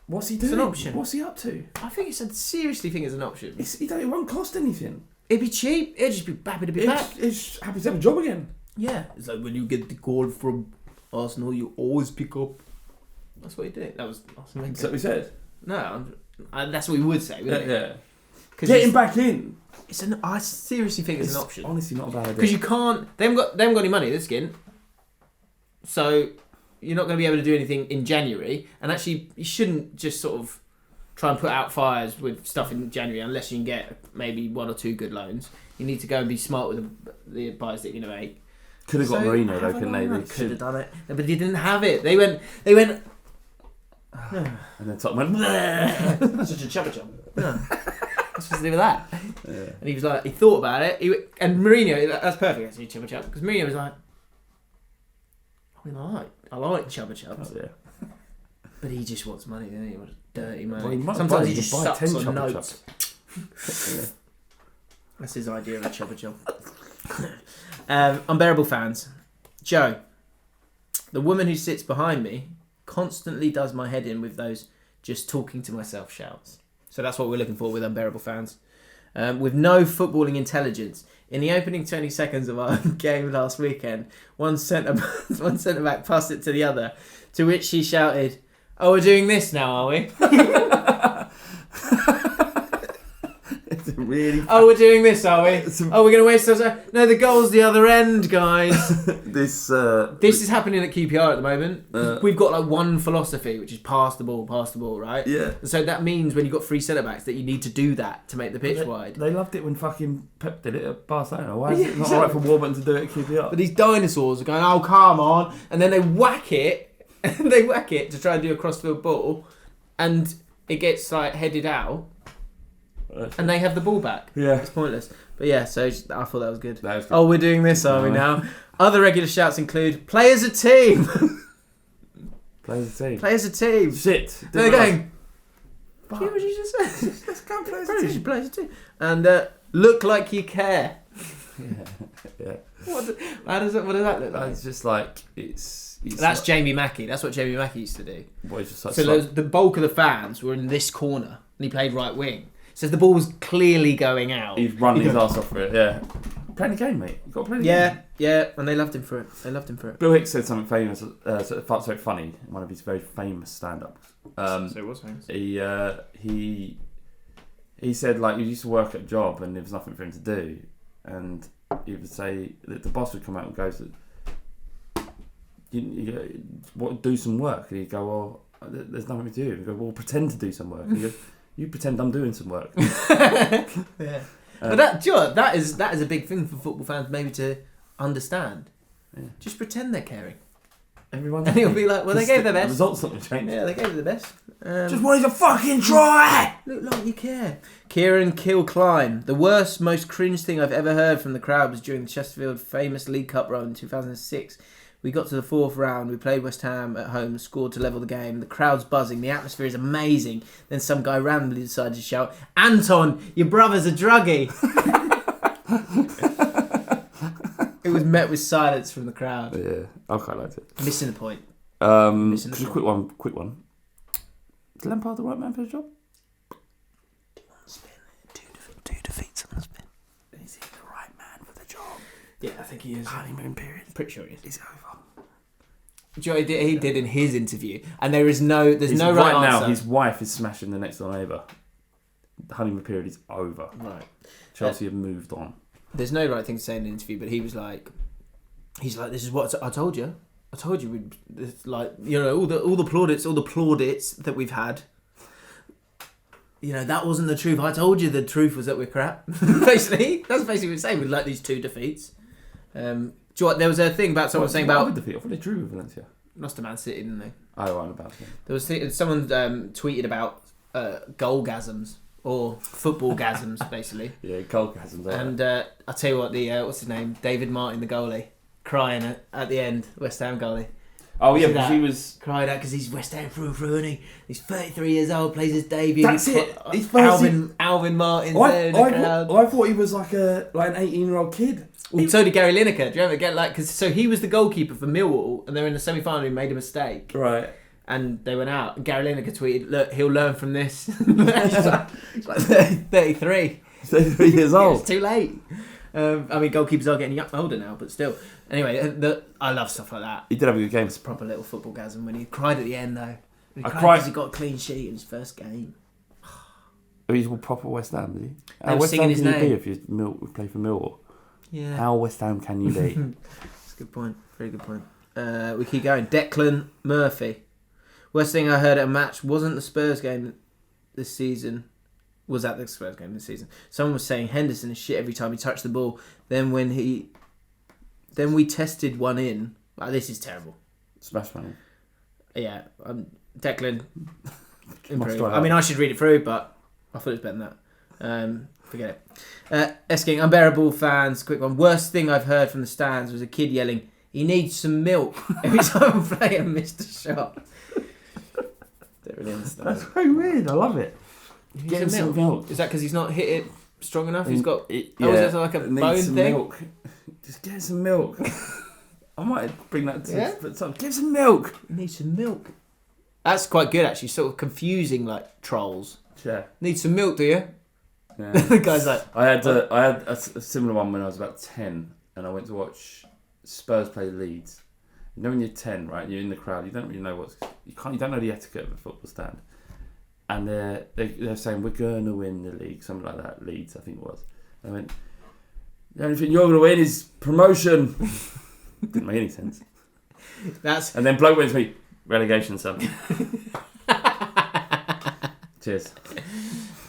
What's he doing? It's an option. What's he up to? I seriously think it's an option. It won't cost anything. It'd be cheap. It'd just be happy to be back. He's happy to have a job again. Yeah. It's like when you get the call from Arsenal, you always pick up. That's what he did. That was Arsenal. Is that what we said? No, that's what we would say, wouldn't it? Yeah. Get him back in. I seriously think it's an option. Honestly, not a bad idea. Because you can't. They haven't got any money. This skin. So you're not going to be able to do anything in January. And actually, you shouldn't just sort of try and put out fires with stuff in January unless you can get maybe 1 or 2 good loans. You need to go and be smart with the buyers that you're going to make. Could have got Mourinho though, couldn't they? They could have done it, but they didn't have it. They went. And then Tottenham went. That's such a chubba chub. What's supposed to do with that? Yeah. And he was like, he thought about it. And Mourinho, that's perfect. Actually, chubba chub, because Mourinho was like, I like chubba chubs. Oh, yeah. But he just wants money, doesn't he? He wants dirty money. Well, sometimes he just sucks on notes. That's his idea of a chubba chub. Unbearable fans. Joe, the woman who sits behind me constantly does my head in with those just talking to myself shouts. So that's what we're looking for with Unbearable fans. With no footballing intelligence. In the opening 20 seconds of our game last weekend, one centre-back passed it to the other, to which she shouted, "Oh, we're doing this now, are we?" Really? Oh, we're doing this, are we? Oh, we're going to waste our time. No, the goal's the other end, guys. This is happening at QPR at the moment. We've got like one philosophy, which is pass the ball, right? Yeah. So that means when you've got 3 centre-backs that you need to do that to make the pitch wide. They loved it when fucking Pep did it at Barcelona. Why is it not alright for Warburton to do it at QPR? But these dinosaurs are going, oh, come on. And then they whack it. To try and do a cross-field ball. And it gets like headed out. And they have the ball back. Yeah. It's pointless. But yeah, so I thought that was good. That was good. Oh, we're doing this, are we now? Other regular shouts include, play as a team. Play as a team. Play as a team. Shit. They're going, what did you just say? Let's go and play as a team. Play as a team. And look like you care. Yeah. What does that look like? It's just like, it's That's like, Jamie Mackey. That's what Jamie Mackey used to do. Well, just like so the bulk of the fans were in this corner, and he played right wing. So the ball was clearly going out. He's run his ass off for it, yeah. Playing the game, mate. You've got to play the game. Yeah, and they loved him for it. Bill Hicks said something famous, so funny, in one of his very famous stand-ups. So it was famous. He said, like, he used to work at a job and there was nothing for him to do. And he would say, that the boss would come out and go, do some work. And he'd go, well, there's nothing to do. He'd go, well, pretend to do some work. And he goes, you pretend I'm doing some work. Yeah. But that is a big thing for football fans maybe to understand. Yeah. Just pretend they're caring. Everyone. And he'll be like, well, they gave their best. The results not change. Yeah, they gave their best. Just wanted to fucking try. Look like you care. Kieran Kilcline. The worst, most cringe thing I've ever heard from the crowd was during the Chesterfield famous League Cup run in 2006. We got to the 4th round. We played West Ham at home, scored to level the game. The crowd's buzzing. The atmosphere is amazing. Then some guy randomly decided to shout, "Anton, your brother's a druggie." It was met with silence from the crowd. Yeah, I quite liked it. Missing the point. Just a quick one. Is Lampard the right man for the job? Two defeats on the spin. Is he the right man for the job? Yeah, I think he is. Honeymoon period. Pretty sure he is. It's over. Do you know what he did in his interview? And there's no right answer. Right now, his wife is smashing the next door neighbour. The honeymoon period is over. Right. Chelsea have moved on. There's no right thing to say in an interview, but he's like, this is what I told you. I told you, it's like, you know, all the plaudits that we've had. You know, that wasn't the truth. I told you the truth was that we're crap. Basically, that's basically what he's saying with like these 2 defeats. Do you know what, there was a thing about someone saying about defeat. I thought they drew with Valencia. Lost to Man City, didn't they? Oh, right, about it. There was someone tweeted about goalgasms or footballgasms, basically. Yeah, goalgasms. And I'll tell you what, what's his name? David Martin, the goalie, crying at the end, West Ham goalie. Oh yeah, because he was cried out because he's West Ham through and through, isn't he? He's 33 years old, plays his debut. That's it. He's Alvin Martin's there in the crowd. I thought he was like an 18-year-old kid. Well, so did Gary Lineker. Do you ever get so he was the goalkeeper for Millwall, and they're in the semi-final. He made a mistake, right? And they went out. And Gary Lineker tweeted, "Look, he'll learn from this." He's like 33. 33 years old. It's too late. I mean, goalkeepers are getting older now, but still. Anyway, I love stuff like that. He did have a good game. It's a proper little football gasm when he cried at the end, though. He cried because he got a clean sheet in his first game. He's a proper West Ham, did he? They were West singing Ham his can name. you be if you play for Millwall? Yeah. How West Ham can you be? That's a good point. Very good point. We keep going. Declan Murphy. Worst thing I heard at a match wasn't the Spurs game this season. Was at the Spurs game this season. Someone was saying Henderson is shit every time he touched the ball. Then we tested one in. Like, this is terrible. Smash man. Yeah. Declan. Improve. I mean, I should read it through, but I thought it was better than that. Forget it. Esking, unbearable fans. Quick one. Worst thing I've heard from the stands was a kid yelling, "He needs some milk" every time a player missed a shot. Don't really understand. That's so weird. I love it. Get some milk. Is that because he's not hit it strong enough? He's got. Is it like a bone thing? Milk. Just get some milk. I might bring that to get some milk. You need some milk. That's quite good, actually. Sort of confusing, like trolls. Yeah. Need some milk, do you? Yeah. The guy's like. I had a similar one when I was about 10, and I went to watch Spurs play Leeds. You know when you're 10, right? You're in the crowd. You don't really know you don't know the etiquette of a football stand. And they're saying we're going to win the league, something like that. Leeds, I think it was. I went, the only thing you're going to win is promotion. Didn't make any sense. And then bloke went to me, relegation, son. Cheers.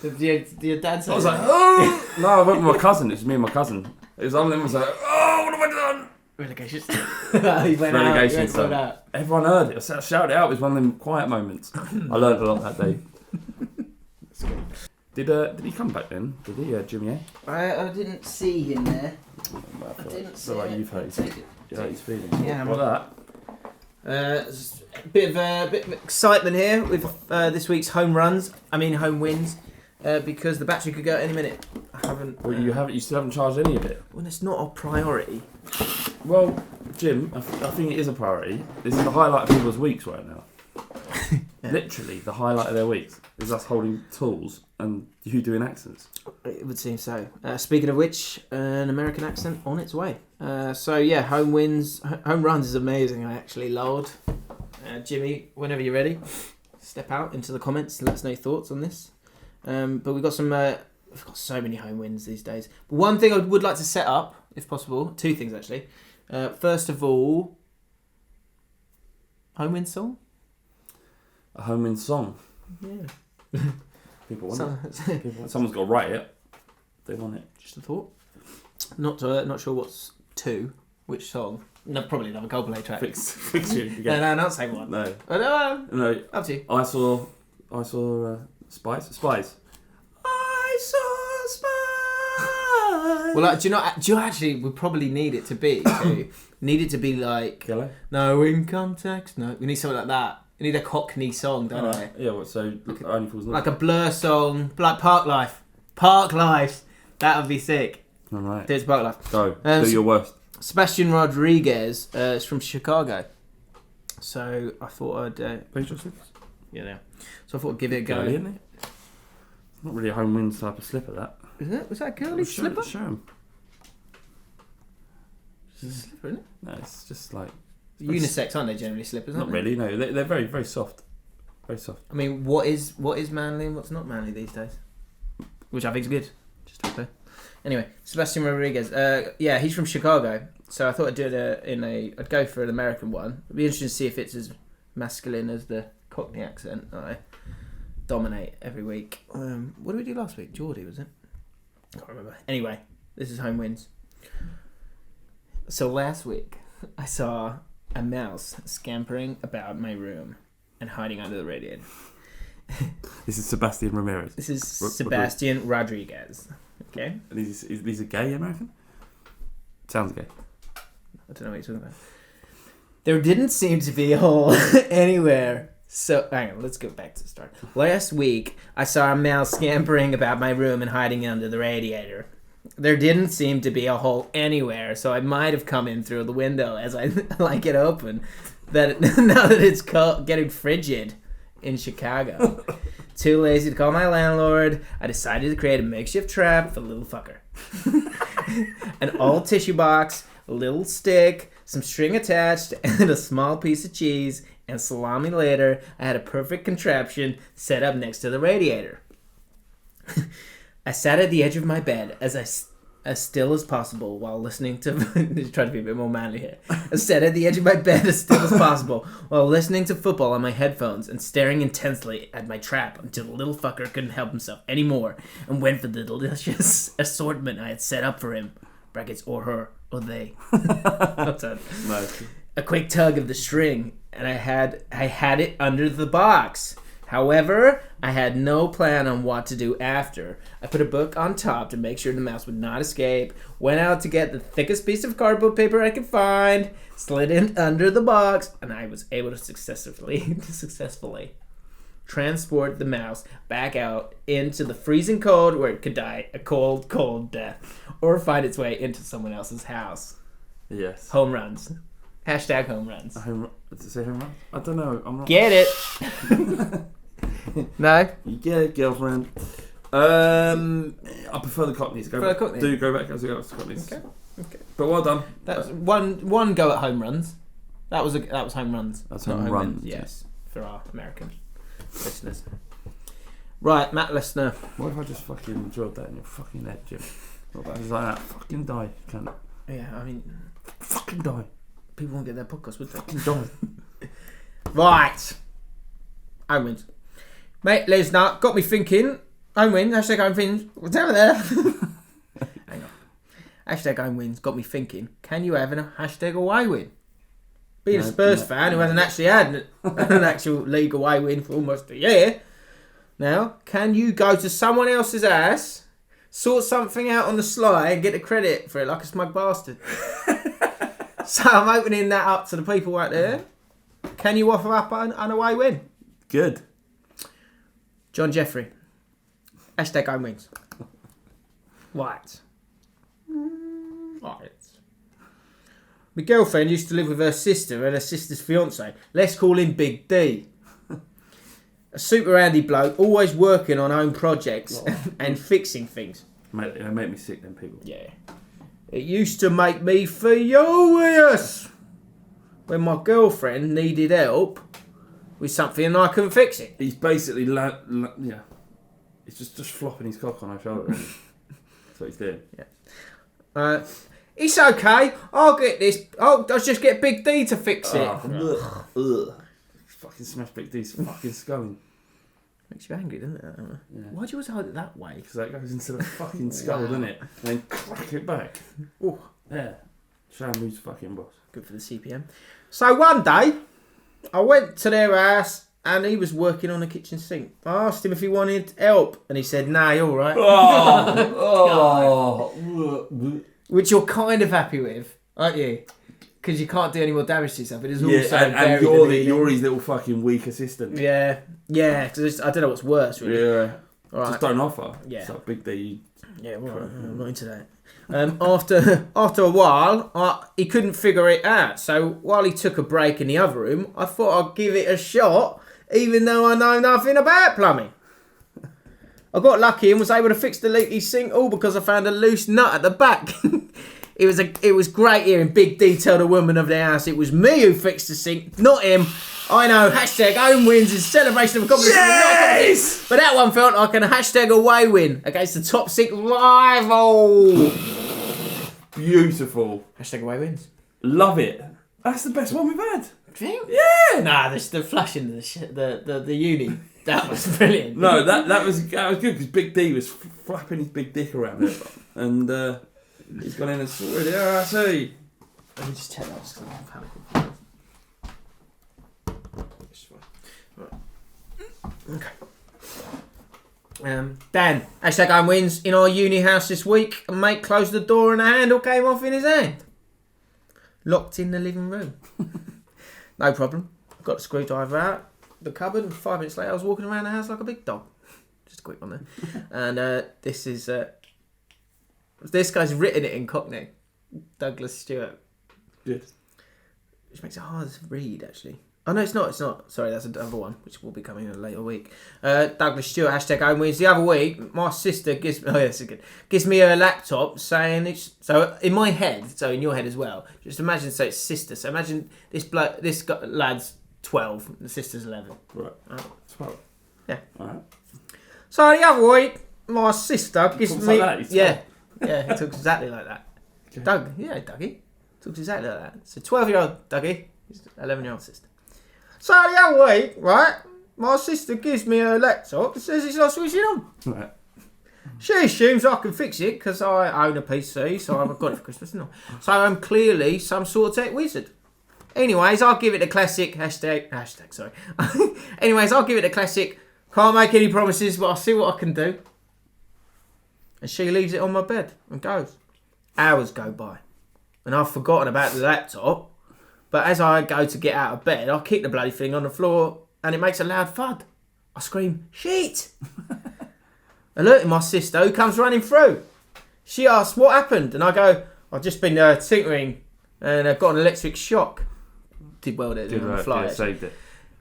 Did your dad say I was like, oh! No, I went with my cousin. It was me and my cousin. It was one of them was like, oh, what have I done? Relegation. Relegation, son. Everyone heard it. I shouted it out. It was one of them quiet moments. I learned a lot that day. Did he come back then? Did he, Jimmy? I didn't see him there. I didn't see like you've heard his feelings. Yeah, what that? A bit of excitement here with this week's home wins, because the battery could go at any minute. I haven't. Well, you still haven't charged any of it. Well, it's not a priority. Well, Jim, I think it is a priority. This is the highlight of people's weeks right now. Yeah. Literally, the highlight of their weeks is us holding tools and you doing accents. It would seem so. Speaking of which, an American accent on its way. Home runs is amazing. I actually lolled. Jimmy, whenever you're ready, step out into the comments and let us know your thoughts on this. But we've got so many home wins these days. But one thing I would like to set up, if possible, two things actually. First of all, home win song. A home win song. Yeah. People want it. Someone's got to write it. They want it. Just a thought. Not sure what's which song. No, probably another Coldplay track. Fix you. No, not the same one. No. No. Up to you. I saw Spice. I saw Spice. Well, do you actually? We probably need it to be. Need it to be like. Yellow? No income tax. No, we need something like that. We need a Cockney song, don't we? Yeah. So only fools like a Blur song, like Park Life. Park Life. That would be sick. All right. Do it to Park Life. Go. Do your worst. Sebastian Rodriguez is from Chicago. So I thought I'd... Please your slippers? Yeah. So I thought I'd give it a go. Girly, isn't it? It's not really a home win type of slipper, that. Is it? Was that a girly slipper? Show 'em. It's a slipper, isn't it? No, it's just like... Unisex, aren't they, generally slippers, aren't they? Not really, no. They're very, very soft. Very soft. I mean, what is manly and what's not manly these days? Which I think is good. Just to be clear. Anyway, Sebastian Rodriguez. He's from Chicago, so I thought I'd do it I'd go for an American one. It'd be interesting to see if it's as masculine as the Cockney accent that I dominate every week. What did we do last week? Geordie, was it? I can't remember. Anyway, this is home wins. So last week, I saw a mouse scampering about my room and hiding under the radiator. This is Sebastian Ramirez. This is Sebastian Rodriguez. Okay. And he's a gay American? Sounds gay. I don't know what you're talking about. There didn't seem to be a hole anywhere. So, hang on, let's go back to the start. Last week, I saw a mouse scampering about my room and hiding under the radiator. There didn't seem to be a hole anywhere, so I might have come in through the window as I like it open. Now that it's getting frigid in Chicago. Too lazy to call my landlord, I decided to create a makeshift trap for the little fucker. An old tissue box, a little stick, some string attached, and a small piece of cheese, and salami later, I had a perfect contraption set up next to the radiator. I sat at the edge of my bed as still as possible while listening to... trying to be a bit more manly here. I sat at the edge of my bed as still as possible while listening to football on my headphones and staring intensely at my trap until the little fucker couldn't help himself anymore and went for the delicious assortment I had set up for him. Brackets, or her, or they. Nice. A quick tug of the string, and I had it under the box. However, I had no plan on what to do after. I put a book on top to make sure the mouse would not escape, went out to get the thickest piece of cardboard paper I could find, slid it under the box, and I was able to successfully transport the mouse back out into the freezing cold where it could die a cold, cold death, or find its way into someone else's house. Yes. Home runs. Hashtag home runs. Does it say home run? I don't know. I'm not. Get it? No? You get it, girlfriend. I prefer the Cockneys. Go back as we go to Cockneys. Okay. But well done. That's one go at home runs. That was home runs. That's home runs. Yes, for our American listeners. Right, Matt Listener. What if I just fucking drilled that in your fucking head, Jim? What about just like that? Fucking die, cunt. Yeah, I mean, fucking die. People won't get their podcast, would they? Fucking die. Right. Home wins. Mate, Lesnar got me thinking. Home wins. Hashtag home wins. What's over there? Hang on. Hashtag home wins got me thinking. Can you have a hashtag away win? Being a Spurs fan who hasn't actually had an actual league away win for almost a year. Now, can you go to someone else's ass, sort something out on the sly, and get the credit for it like a smug bastard? So I'm opening that up to the people out there. Can you offer up an away win? Good. John Jeffrey. Hashtag home wins. Right. Right. My girlfriend used to live with her sister and her sister's fiance. Let's call him Big D. A super handy bloke, always working on own projects and fixing things. Mate, they make me sick, them people. Yeah. It used to make me furious when my girlfriend needed help with something and I couldn't fix it. He's basically, he's just flopping his cock on her shoulder. That's what he's doing. Yeah. It's okay. I'll get this. I'll just get Big D to fix it. Ugh. Fucking smash Big D's fucking skull. Makes you angry, doesn't it? Yeah. Why'd you always hold it that way? Because that goes into the fucking skull, doesn't it? And then crack it back. Ooh. Yeah. Show him who's fucking boss. Good for the CPM. So one day, I went to their house and he was working on a kitchen sink. I asked him if he wanted help and he said, nah, you're all right. Which you're kind of happy with, aren't you? Because you can't do any more damage to yourself. It is also and you're his little fucking weak assistant. Yeah, because I don't know what's worse, really. Yeah. All right. Just don't offer. Yeah. It's like Big D. Yeah, well, I'm not into that. After a while, he couldn't figure it out. So while he took a break in the other room, I thought I'd give it a shot, even though I know nothing about plumbing. I got lucky and was able to fix the leaky sink all because I found a loose nut at the back. It was great hearing Big D tell the woman of the house it was me who fixed the sink, not him. I know, hashtag home wins is celebration of a competition. Yes! But that one felt like a hashtag away win against the top 6 rival. Beautiful. Hashtag away wins. Love it. That's the best one we've had. Think? Yeah. Nah, the flash into the uni. That was brilliant. No, that was good because Big D was flapping his big dick around it, and he's gone in and sorted it. I see. Let me just check that because I'm panicking. Okay. Dan, hashtag home wins in our uni house this week. A mate closed the door and a handle came off in his hand. Locked in the living room. No problem. Got the screwdriver out the cupboard, and 5 minutes later I was walking around the house like a big dog. Just a quick one there. And this guy's written it in Cockney. Douglas Stewart. Good. Which makes it hard to read, actually. Oh, no, it's not. Sorry, that's another one, which will be coming in a later week. Douglas Stewart, hashtag home wins. The other week, my sister gives me her laptop saying it's... So, in my head, so in your head as well, just imagine, so it's sister. So, imagine this lad's 12, and the sister's 11. Right. 12. Yeah. All right. So, the other week, my sister gives me... Like that, yeah, it talks exactly like that. Okay. Dougie. Talks exactly like that. So, 12-year-old Dougie, his 11-year-old sister. So the other week, right, my sister gives me her laptop and says it's not switching on. Right. She assumes I can fix it because I own a PC, so I've got it for Christmas. No. So I'm clearly some sort of tech wizard. Anyways, I'll give it a classic hashtag, sorry. Anyways, I'll give it a classic, can't make any promises, but I'll see what I can do. And she leaves it on my bed and goes. Hours go by. And I've forgotten about the laptop. But as I go to get out of bed, I kick the bloody thing on the floor and it makes a loud thud. I scream, shit! Alerting my sister, who comes running through. She asks, what happened? And I go, I've just been tinkering and got an electric shock. Did well there, didn't I? Yeah, saved it.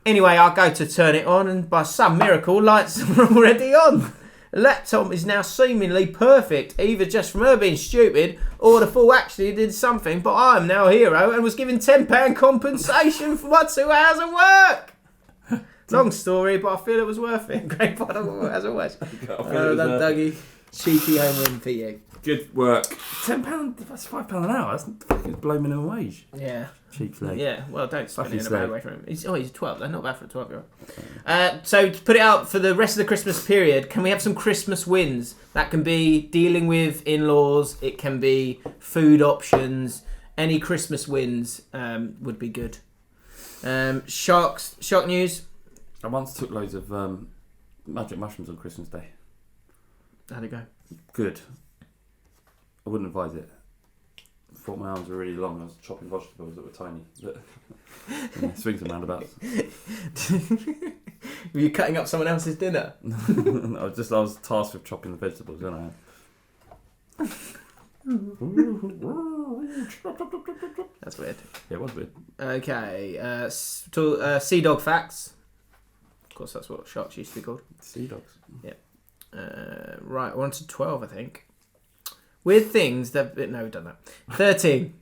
Anyway, I go to turn it on and by some miracle, lights are already on. The laptop is now seemingly perfect, either just from her being stupid or the fool actually did something, but I am now a hero and was given £10 compensation for my 2 hours of work. Long story, but I feel it was worth it. Great fun as always. Dougie, cheeky home win for you. Good work. £10, that's £5 an hour. That's fucking below minimum wage. Yeah. Cheap slave. Yeah, well, don't spend it in a bad way for him. He's 12. That's not bad for a 12-year-old. So, to put it out for the rest of the Christmas period, can we have some Christmas wins? That can be dealing with in-laws. It can be food options. Any Christmas wins would be good. Shark news. I once took loads of magic mushrooms on Christmas Day. How'd it go? Good. I wouldn't advise it. I thought my arms were really long. I was chopping vegetables that were tiny. But, swings and roundabouts. Were you cutting up someone else's dinner? I was tasked with chopping the vegetables, wasn't I? That's weird. Yeah, it was weird. Okay. Sea dog facts. Of course, that's what sharks used to be called. Sea dogs. Yeah. Right, we're on to 12, I think. Weird things that... No, we've done that. 13.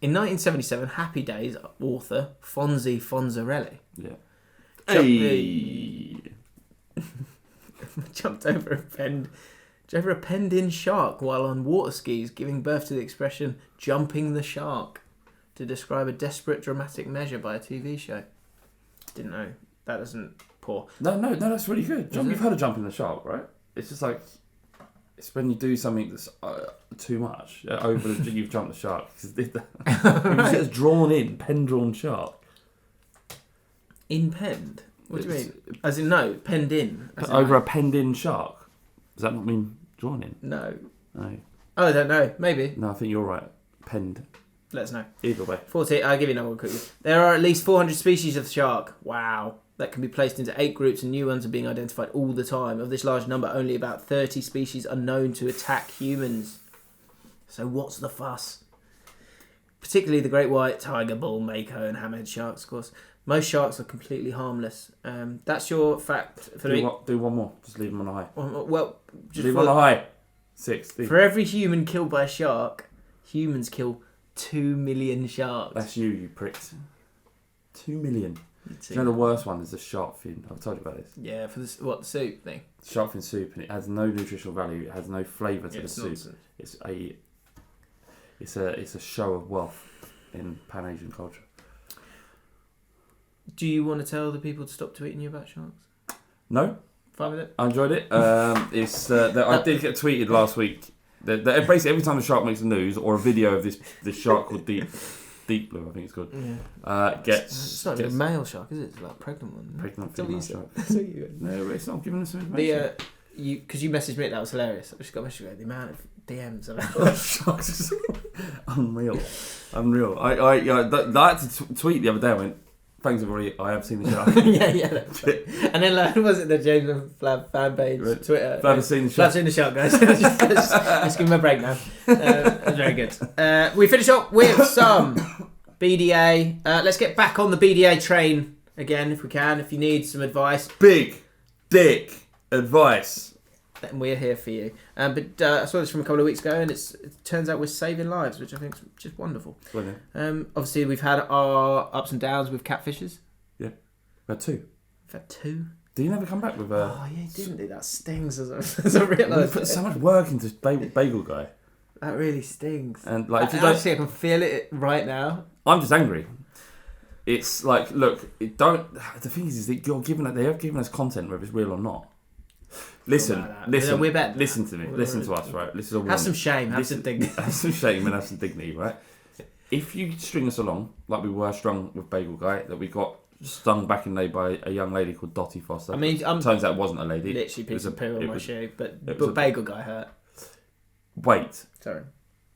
In 1977, Happy Days author Fonzie Fonzarelli. Yeah. Jumped over a penned-in shark while on water skis, giving birth to the expression "jumping the shark" to describe a desperate dramatic measure by a TV show. Didn't know. That isn't poor. No, that's really good. You've heard of jumping the shark, right? It's just like... It's when you do something that's too much. You've jumped the shark. It's drawn in, pen-drawn shark. In penned? What do you mean? As in, no, penned in. Over a penned-in shark. Does that not mean drawn in? No. No. Oh, I don't know. Maybe. No, I think you're right. Penned. Let us know. Either way. 14. I'll give you another one quickly. There are at least 400 species of shark. Wow. That can be placed into 8 groups and new ones are being identified all the time. Of this large number, only about 30 species are known to attack humans. So what's the fuss? Particularly the great white, tiger, bull, mako and hammerhead sharks, of course. Most sharks are completely harmless. That's your fact for me. Do one more. Just leave them on a high. Well, just leave them on a high. 60. For every human killed by a shark, humans kill 2 million sharks. That's you pricks. 2 million. You know the worst one is the shark fin. I've told you about this. Yeah, for the soup thing. Shark fin soup, and it has no nutritional value. It has no flavour to the soup. Nonsense. It's a show of wealth in Pan-Asian culture. Do you want to tell the people to stop tweeting you about sharks? No. Fine with it? I enjoyed it. I did get tweeted last week. Basically, every time the shark makes the news, or a video of this shark called Deep Blue, I think it's called. Yeah. It's not even a male shark, is it? It's like a pregnant one. Pregnant female shark. No, it's not giving us some information. Because you messaged me, that was hilarious. I just got a message about the amount of DMs about sharks. Unreal. I had to tweet the other day. I went, Thanks, everybody. I have seen the show. yeah. And then, was it the James and Flav fan page, Twitter? Flav has seen the show. Flav's seen the show, guys. Let's give him a break now. That's very good. We finish up with some BDA. Let's get back on the BDA train again, if we can. If you need some advice. Big dick advice. Then we're here for you. But I saw this from a couple of weeks ago, and it turns out we're saving lives, which I think is just wonderful. Obviously, we've had our ups and downs with catfishes. Yeah, we had 2. We've had 2. Did you never come back with? Oh yeah, he didn't do that. Stings as I realised. We put so much work into Bagel Guy. That really stings. And like, if you actually, I can feel it right now. I'm just angry. It's like, look, the thing is that they have given us content, whether it's real or not. Listen. We're better. Listen to me. Listen to us, right? This is all have some shame. Have some dignity. Have some shame and have some dignity, right? If you string us along, like we were strung with Bagel Guy, that we got stung back in the day by a young lady called Dottie Foster. I mean, turns out it wasn't a lady. Literally piece of poo on my shoe, but Bagel Guy hurt. Wait. Sorry.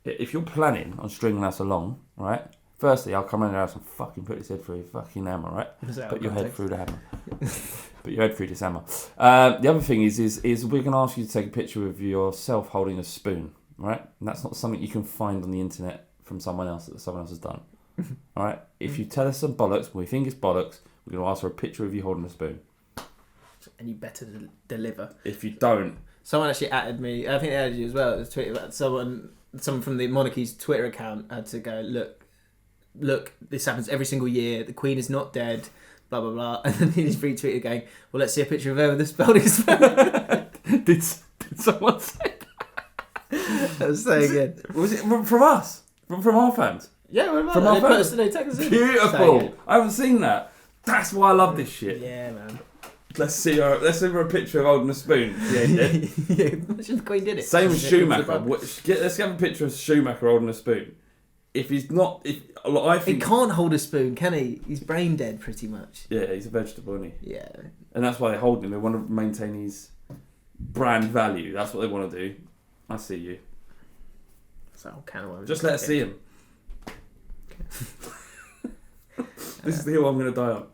If you're planning on stringing us along, right? Firstly, I'll come in your house and fucking put his head through a fucking hammer, right? Put your head through the hammer. Put your head through this hammer. The other thing is we're going to ask you to take a picture of yourself holding a spoon, right? And that's not something you can find on the internet from someone else that someone else has done. All right? If you tell us some bollocks, we think it's bollocks, we're going to ask for a picture of you holding a spoon. And you better deliver. If you don't... Someone actually added me, I think they added you as well, tweeted about someone from the monarchy's Twitter account had to go, look, this happens every single year, the Queen is not dead, blah, blah, blah. And then he just retweeted going, well, let's see a picture of her with this spelling. Did someone say that? That was so good. Was it from us? From our fans? Yeah, from our fans. Beautiful. I haven't seen that. That's why I love this shit. Yeah, man. Let's see her a picture of holding a spoon. Yeah, yeah. Imagine the Queen did it. Same as Schumacher. Let's have a picture of Schumacher holding a spoon. If he's not, I think he can't hold a spoon, can he? He's brain dead, pretty much. Yeah, he's a vegetable, isn't he? Yeah. And that's why they hold him. They want to maintain his brand value. That's what they want to do. I see you. That's a whole can of worms. Just let us see him. This is the hill I'm going to die on.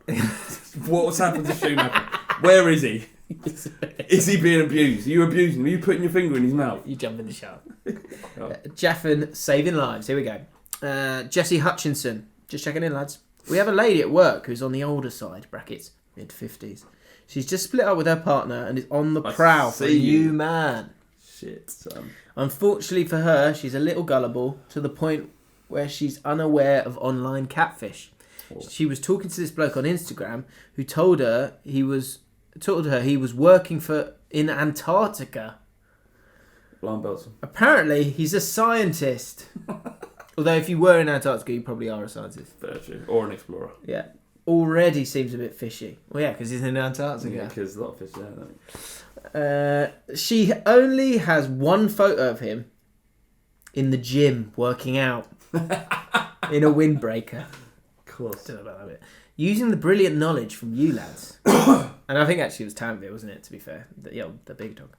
What's happened to Schumacher? Where is he? Is he being abused? Are you abusing him? Are you putting your finger in his mouth? You jump in the shower. Jaffin saving lives. Here we go. Jesse Hutchinson. Just checking in, lads. We have a lady at work who's on the older side, brackets, mid-50s. She's just split up with her partner and is on the prowl for a new man. Shit, son. Unfortunately for her, she's a little gullible to the point where she's unaware of online catfish. Oh. She was talking to this bloke on Instagram who told her he was working in Antarctica. Blind belts. Apparently, he's a scientist. Although if you were in Antarctica, you probably are a scientist. Very true. Or an explorer. Yeah. Already seems a bit fishy. Well, yeah, because he's in Antarctica. Yeah, because there's a lot of fish there. She only has one photo of him in the gym working out in a windbreaker. Of course. Don't know about that bit. Using the brilliant knowledge from you lads. And I think actually it was Tanvir, wasn't it, to be fair? The big dog.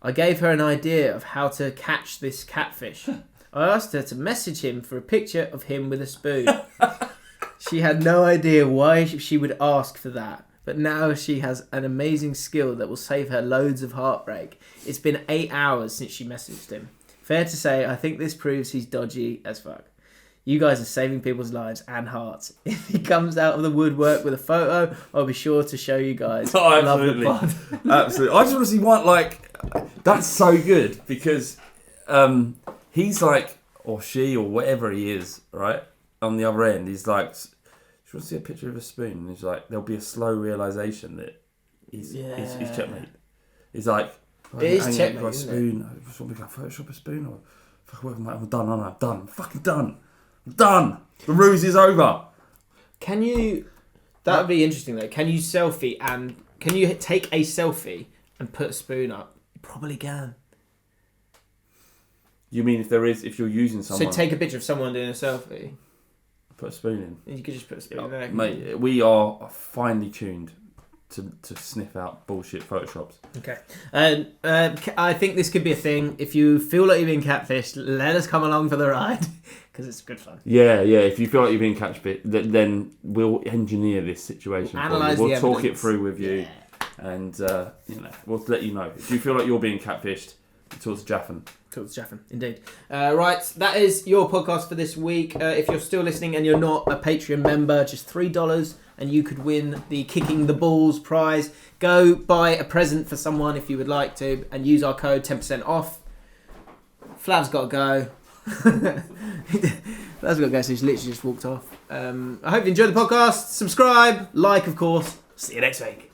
I gave her an idea of how to catch this catfish. I asked her to message him for a picture of him with a spoon. She had no idea why she would ask for that. But now she has an amazing skill that will save her loads of heartbreak. It's been 8 hours since she messaged him. Fair to say, I think this proves he's dodgy as fuck. You guys are saving people's lives and hearts. If he comes out of the woodwork with a photo, I'll be sure to show you guys. Oh, absolutely. Love the pod. Absolutely. I just want to see one, that's so good because he's like, or she, or whatever he is, right? On the other end, he's like, do you want to see a picture of a spoon? And he's like, there'll be a slow realisation that he's checkmate. He's like, it is checkmate, a spoon. I just want to Photoshop a spoon or I'm done. I'm done. I'm fucking done. I'm done. The ruse is over. Can you? That would be interesting though. Can you can you take a selfie and put a spoon up? You probably can. You mean if you're using someone? So take a picture of someone doing a selfie. Put a spoon in. You could just put a spoon in there. Mate, we are finely tuned to sniff out bullshit photoshops. Okay. I think this could be a thing. If you feel like you're being catfished, let us come along for the ride. because it's good fun. Yeah. If you feel like you're being catfished, then we'll engineer this situation. Analyse for you. the We'll talk evidence. it through with you, and we'll let you know if you feel like you're being catfished. Talk to Jaffin. Indeed. Right, that is your podcast for this week. If you're still listening and you're not a Patreon member, just $3 and you could win the Kicking the Balls prize. Go buy a present for someone if you would like to and use our code 10% off. Flav's got to go. Flav's got to go, so he's literally just walked off. I hope you enjoyed the podcast. Subscribe, like, of course. See you next week.